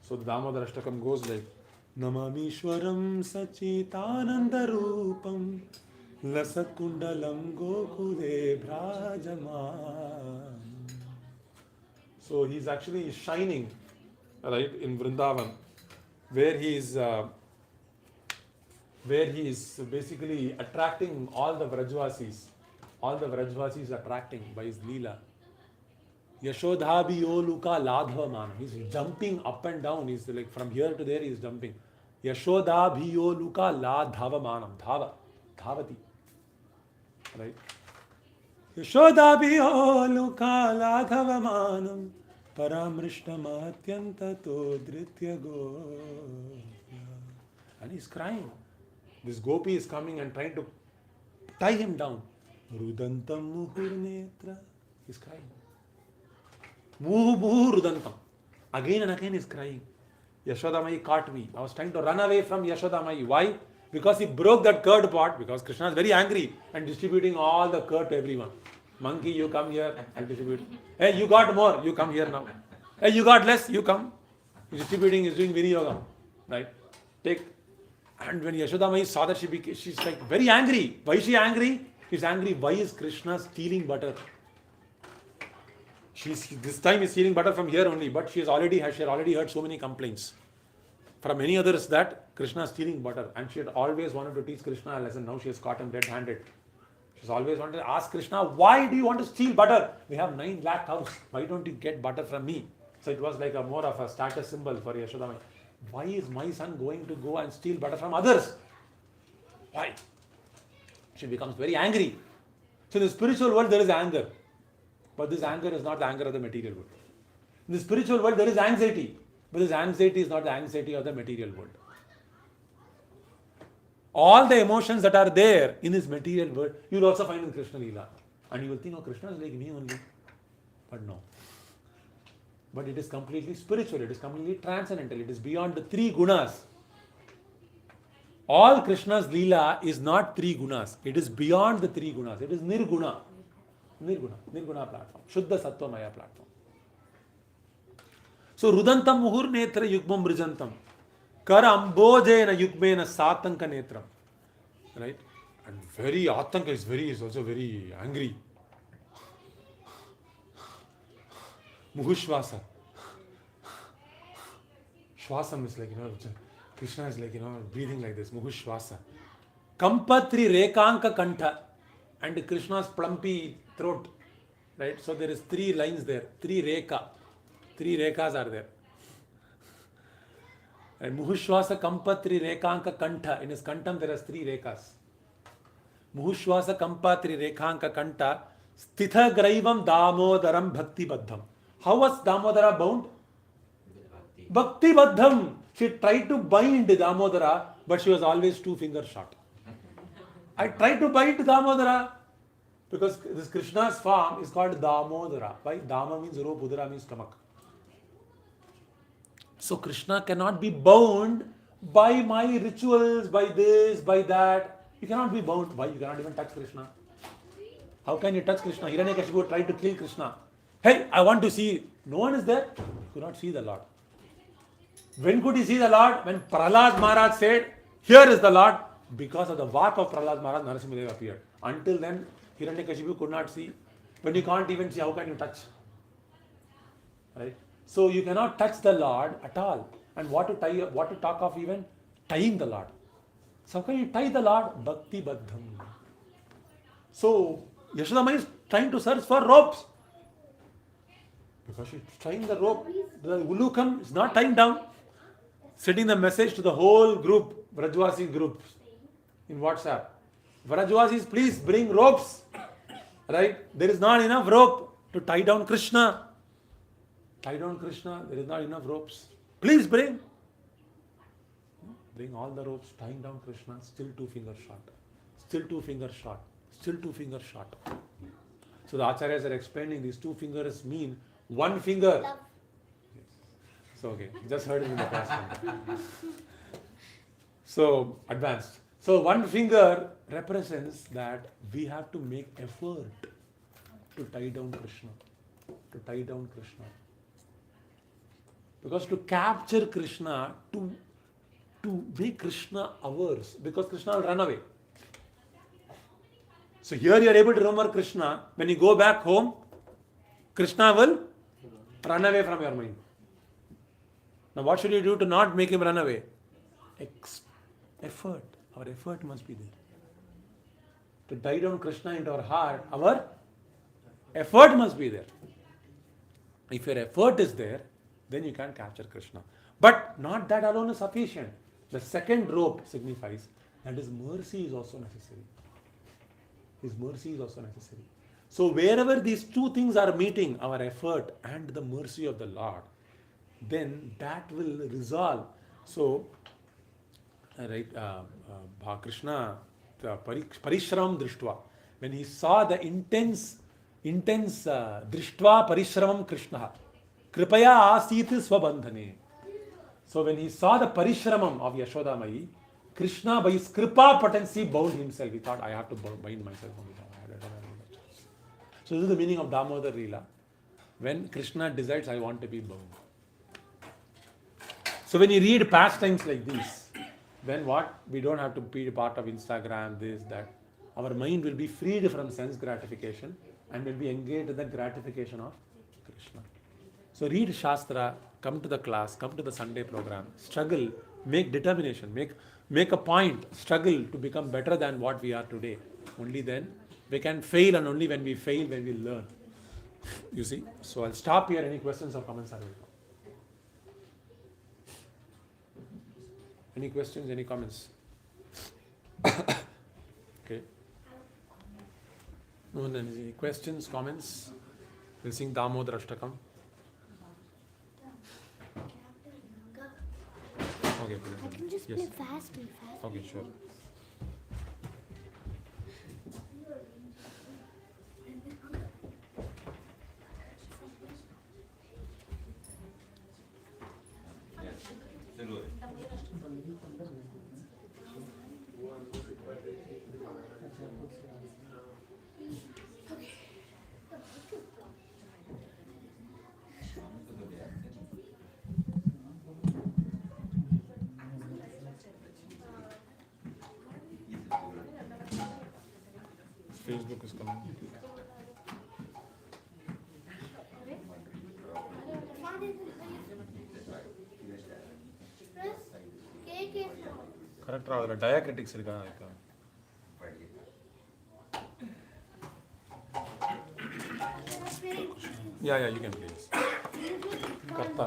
So the Damodara-ashtakam goes like, Namamishwaram Sachitananda Rupam Lasakundalam Gokule Bhrajaman. So he's actually shining, right, in Vrindavan, where he is basically attracting all the Vrajvasis. All the Vrajvasis attracting by his Leela. Yashodhabhi Oluka Ladhavan. He's jumping up and down. He's like from here to there, he's jumping. Yashodhabhi Oluka Ladhavamanam. Dhavati. Right? Yashodhabhi Oluka Ladhavamanam. Paramrishtamathyanta Todritya Go. And he's crying. This gopi is coming and trying to tie him down. Rudantam muhurnetra. He's crying. Muhu muhu rudantam. Again and again he's crying. Yashodamai caught me. I was trying to run away from Yashodamai. Why? Because he broke that curd pot. Because Krishna is very angry and distributing all the curd to everyone. Monkey, you come here, I'll distribute. Hey, you got more, you come here now. Hey, you got less, you come. He's distributing, he's doing Viniyogam. Right? Take. And when Yashodamai saw that, she's like very angry. Why is she angry? She's angry. Why is Krishna stealing butter? This time he's stealing butter from here only, but she has already heard so many complaints from many others that Krishna is stealing butter, and she had always wanted to teach Krishna a lesson. Now she has caught him red-handed. She's always wanted to ask Krishna, why do you want to steal butter? We have 9 lakh cows. Why don't you get butter from me? So it was like more of a status symbol for Yashodamai. Why is my son going to go and steal butter from others? Why? She becomes very angry. So in the spiritual world there is anger. But this anger is not the anger of the material world. In the spiritual world there is anxiety. But this anxiety is not the anxiety of the material world. All the emotions that are there in this material world, you will also find in Krishna-lila. And you will think, oh, Krishna is like me only. But no. But it is completely spiritual. It is completely transcendental. It is beyond the 3 gunas. All Krishna's Leela is not 3 gunas. It is beyond the 3 gunas. It is Nirguna. Nirguna platform. Shuddha Sattvamaya platform. So Rudantam Muhur Netra Yugmam Brijantam. Kara Ambojena Yugmena Satanka Netram. Right? And Atanka is also very angry. Muhushvasa. Shwasam is like, Krishna is like, breathing like this. Muhushvasa. Kampatri Rekanka Kantha. And Krishna's plumpy throat. Right? So there is 3 lines there. 3 Reka. 3 Rekas are there. And Muhushvasa Kampatri Rekanka Kantha. In his Kantam there are 3 Rekas. Muhushvasa Kampatri Rekanka Kantha. Stitha Graivam Damodaram Bhakti Baddham. How was Damodara bound? Bhakti Baddham. She tried to bind Damodara, but she was always 2 fingers short. I tried to bind Damodara because this Krishna's form is called Damodara. Why? Dama means rope, Udara means stomach. So Krishna cannot be bound by my rituals, by this, by that. You cannot be bound. Why? You cannot even touch Krishna. How can you touch Krishna? Hiranyakashipu tried to kill Krishna. Hey, I want to see. No one is there. You could not see the Lord. When could he see the Lord? When Prahlad Maharaj said, here is the Lord. Because of the work of Prahlad Maharaj, Narasimha appeared. Until then, Hiranyakashipu could not see. When you can't even see, how can you touch? Right? So you cannot touch the Lord at all. And what to talk of even tying the Lord? So how can you tie the Lord? Bhakti Baddham. So Yashodama is trying to search for ropes. Because she's tying the rope. The Ulukam is not tying down. Sending the message to the whole group, Vrajwasi group, in WhatsApp. Vrajwasis, please bring ropes. Right? There is not enough rope to tie down Krishna. Tie down Krishna, there is not enough ropes. Please bring. Bring all the ropes, tying down Krishna, still 2 fingers short. Still 2 fingers short. Still 2 fingers short. So the Acharyas are explaining these 2 fingers mean 1 finger. Yes. So okay, just heard it in the past. So advanced. So 1 finger represents that we have to make effort to tie down Krishna. To tie down Krishna. Because to capture Krishna, to make Krishna ours, because Krishna will run away. So here you are able to remember Krishna. When you go back home, Krishna will run away from your mind. Now what should you do to not make him run away? Effort. Our effort must be there. To tie down Krishna into our heart, our effort must be there. If your effort is there, then you can capture Krishna. But not that alone is sufficient. The second rope signifies that his mercy is also necessary. His mercy is also necessary. So wherever these 2 things are meeting, our effort and the mercy of the Lord, then that will resolve. So, Krishna, Parishram Drishtva, when he saw the intense Drishtva Parishramam Krishna, Kripaya Asit Swabandhane. So when he saw the Parishramam of Yashodamayi, Krishna by his Kripa potency bound himself. He thought, I have to bind myself. So this is the meaning of Damodara-lila. When Krishna decides, I want to be bound. So when you read pastimes like these, then what? We don't have to be part of Instagram, this, that. Our mind will be freed from sense gratification and will be engaged in the gratification of Krishna. So read Shastra, come to the class, come to the Sunday program, struggle, make determination, make a point, struggle to become better than what we are today. Only then we can fail, and only when we fail, when we learn. You see? So I'll stop here. Any questions or comments are welcome. Any questions, any comments? Okay. No, then any questions, comments? We'll sing Damodara-ashtakam. Okay, I can just play fast. Okay, sure. Facebook is coming. கரெக்டாக அதில் டயாக்ரிட்டிக்ஸ் இருக்கா? Yeah, you can please. Karta.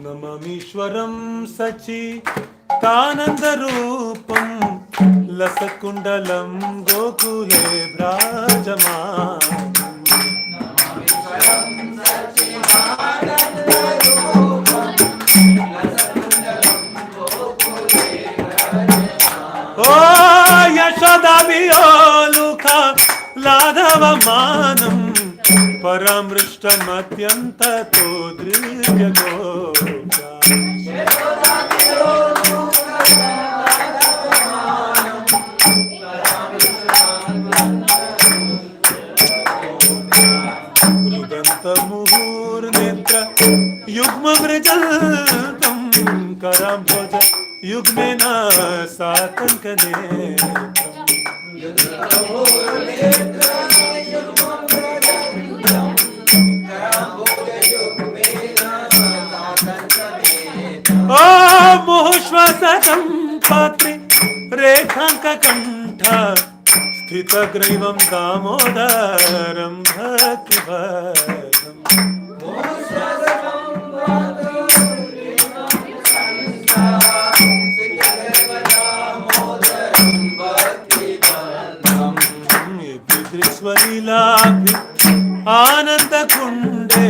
Namamishwaram Sachitanandarupam Lasakundalam Gokule Brajaman. Oh, Yashoda Viyoluka Ladavamanam Paramrishtamatyantato Drivyagocha. Rudanta Muhur Netra Yugma Vrijaltam Karam Bhoja Yugmena Satankane. Oh, Muhushvasatam Patri Rekhanka Kantha Sthita Graivam Damodaram Bhakti Bhadam. Vidrisvalilabhi Ananda Kunde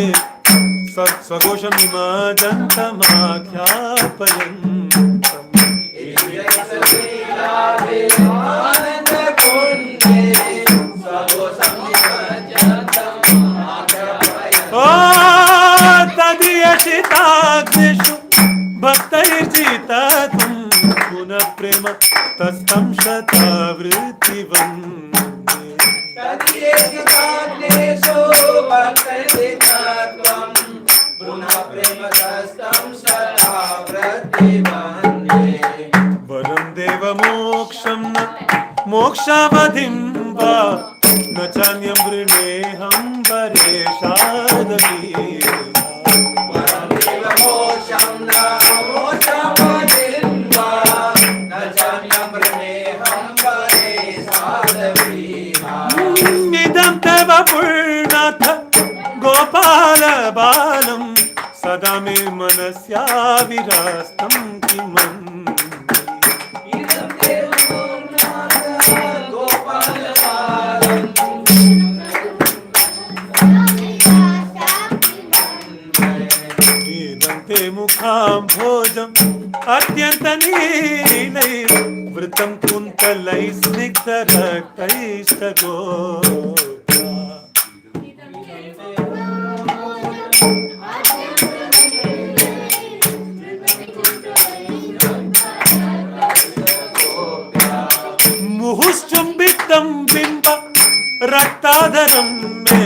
Satsvagosham Imajantamakyapayantam. Oh, Tadiyashitagnishu Bhaktairjitatum Puna Prema Tastam Shatavrittivam. Varam deva moksham na mokshavadhim va na chanyam vrineham vareshadati. Varam deva moksham na mokshavadhim va na chanyam vrineham vareshadati. Idam teva purnatha gopala balam sada me manasya virastam kimam. Idam teva purnatha gopala balam idam te mukham bhojam atyantaniilai vritam kuntalai snigdha raktaishtagotra. Muhuschumbitam bimba raktadaram me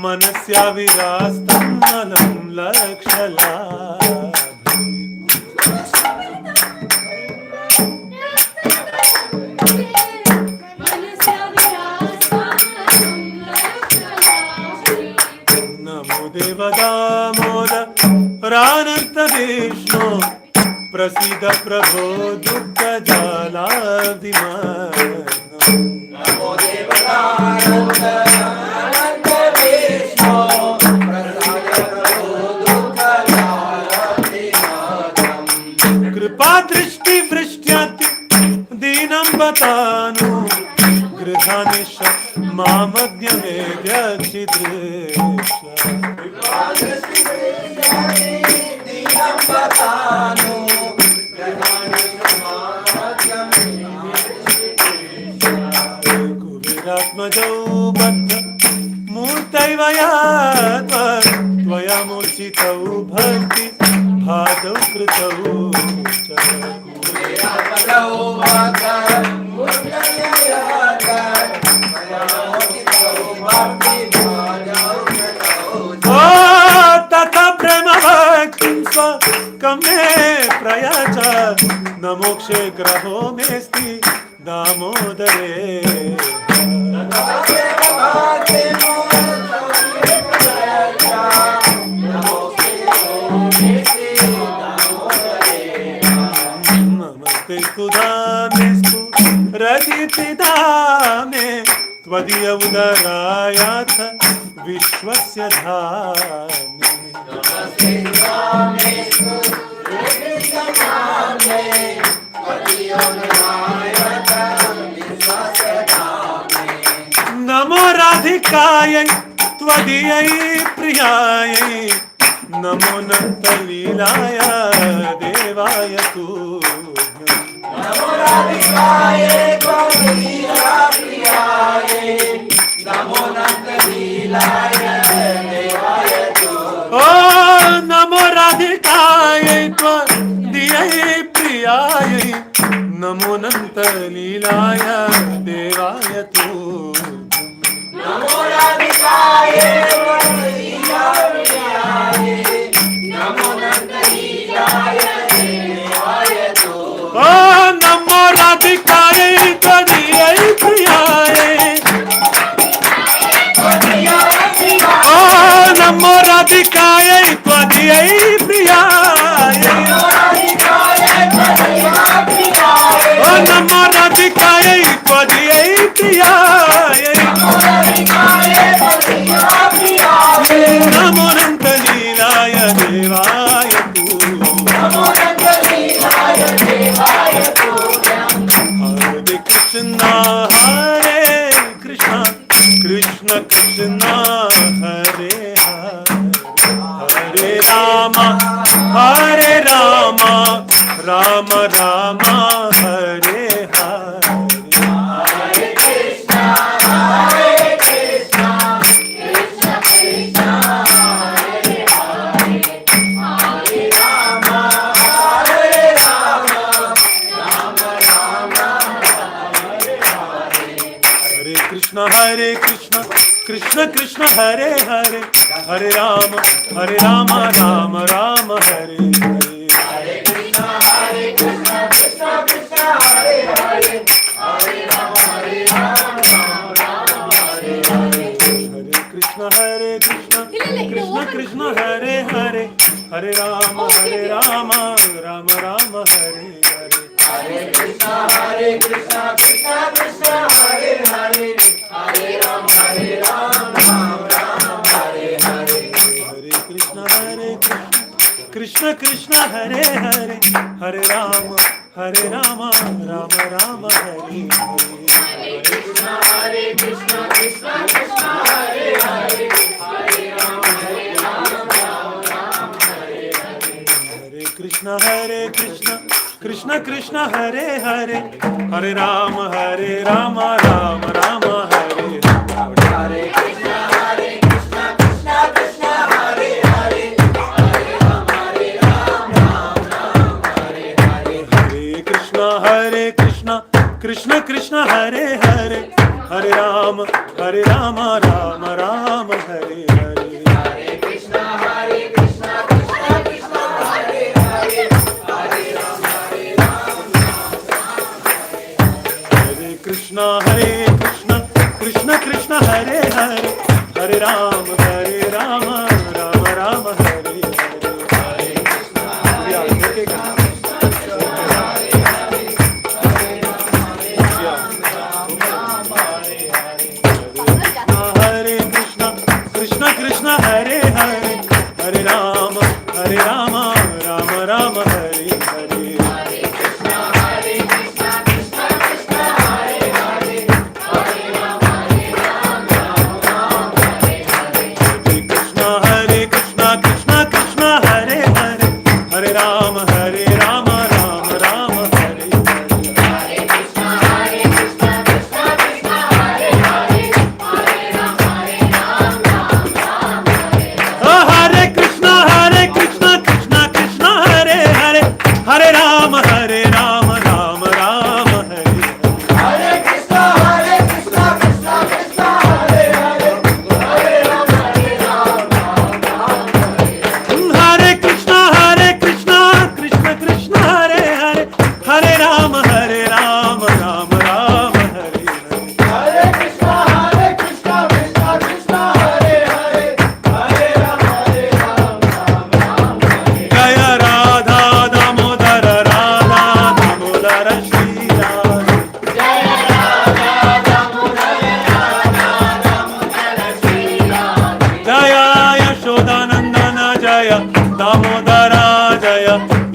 manasya virastam malam lakshalabhi. Namo Deva Damodara-lila Vishnu Prasida Prabhu Dukha Jaladhimanam. Namo Deva Damodara-lila Vishnu Prasida Prabhu Dukha Jaladhimanam. Kripa Drishti Vrishyati Dinam Batanu Gridhanisha Mamadhyame Vyakshidrisha. Kripa Drishti Vrishyati Dinam Batanu Kuviratmajau Bhatta Murtaivayatva Tvaya Murchitau Bhakti Bhadau Kritau Cha. Kuviratmajau Bhatta Murtaivayatva Tvaya Murchitau Bhakti Bhadau Kritau Cha. Oh, Tata Prema Bhaktim Sva Kame Prayacha Namokshe Graho Mesti Damodare. स्थितिदामे त्वदीय उदरायाथ विश्वस्य धामे नमो राधिकायै त्वदीयै प्रियायै नमो नन्दलीलाय देवाय तुभ्यं नमो राधिकायै प्रियायै नमो नन्दलीलाय देवाय तुभ्यं ओ नमो राधिकायै त्वदीयै प्रियायै नमो नन्दलीलाय देवाय तुभ्यं नमो राधिकायै नमो नन्दलीलाय देवाय तुभ्यं ओ नमो राधिकायै त्वदीयै प्रियायै ओ नमो राधिकायै त्वदीयै प्रियायै ओ नमो राधिकायै त्वदीयै प्रियायै नमो नन्दलीलाय देवाय हरे कृष्णा कृष्ण कृष्ण हरे हरे राम राम राम हरे हरे हरे कृष्ण कृष्ण कृष्ण हरे हरे हरे राम राम राम हरे हरे हरे कृष्ण कृष्ण कृष्ण हरे हरे हरे राम राम हरे हरे हरे कृष्ण कृष्ण कृष्ण हरे हरे हरे राम राम राम हरे हरे हरे कृष्ण कृष्ण कृष्ण हरे हरे हरे राम राम हरे हरे हरे कृष्ण कृष्ण कृष्ण हरे हरे हरे राम राम राम हरे हरे हरे कृष्ण कृष्ण कृष्ण हरे हरे हरे राम राम हरे हरे हरे कृष्ण कृष्ण कृष्ण हरे हरे हरे राम राम राम हरे हरे कृष्ण कृष्ण कृष्ण हरे हरे हरे राम राम हरे हरे हरे कृष्ण कृष्ण कृष्ण हरे हरे हरे राम राम राम हरे हरे हरे कृष्ण कृष्ण कृष्ण हरे हरे हरे राम हरे कृष्ण कृष्ण कृष्ण हरे हरे हरे राम राम राम हरे हरे हरे कृष्ण कृष्ण कृष्ण हरे हरे हरे राम राम हरे हरे हरे कृष्ण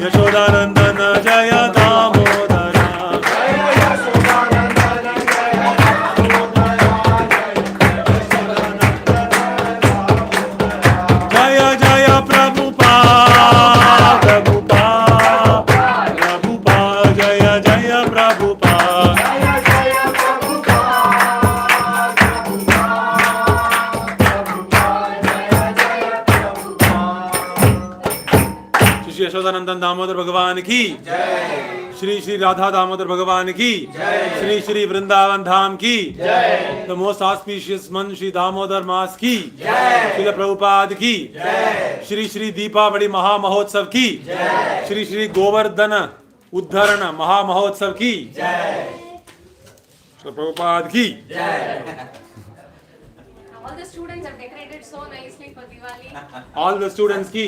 यशोदानंदन जय दामोदरा जय जय प्रभुपा प्रभुपा प्रभुपा जय जय प्रभुपा श्री यशोदानंदन दामोदर भगवान की श्री श्री राधा दामोदर भगवान की श्री श्री वृंदावन धाम की the most auspicious month Shri Damodar maas की श्री प्रभुपाद की श्री श्री दीपावली महामहोत्सव की श्री श्री गोवर्धन उद्धरण महामहोत्सव की श्री प्रभुपाद की All the students are decorated so nicely for Diwali. all the students की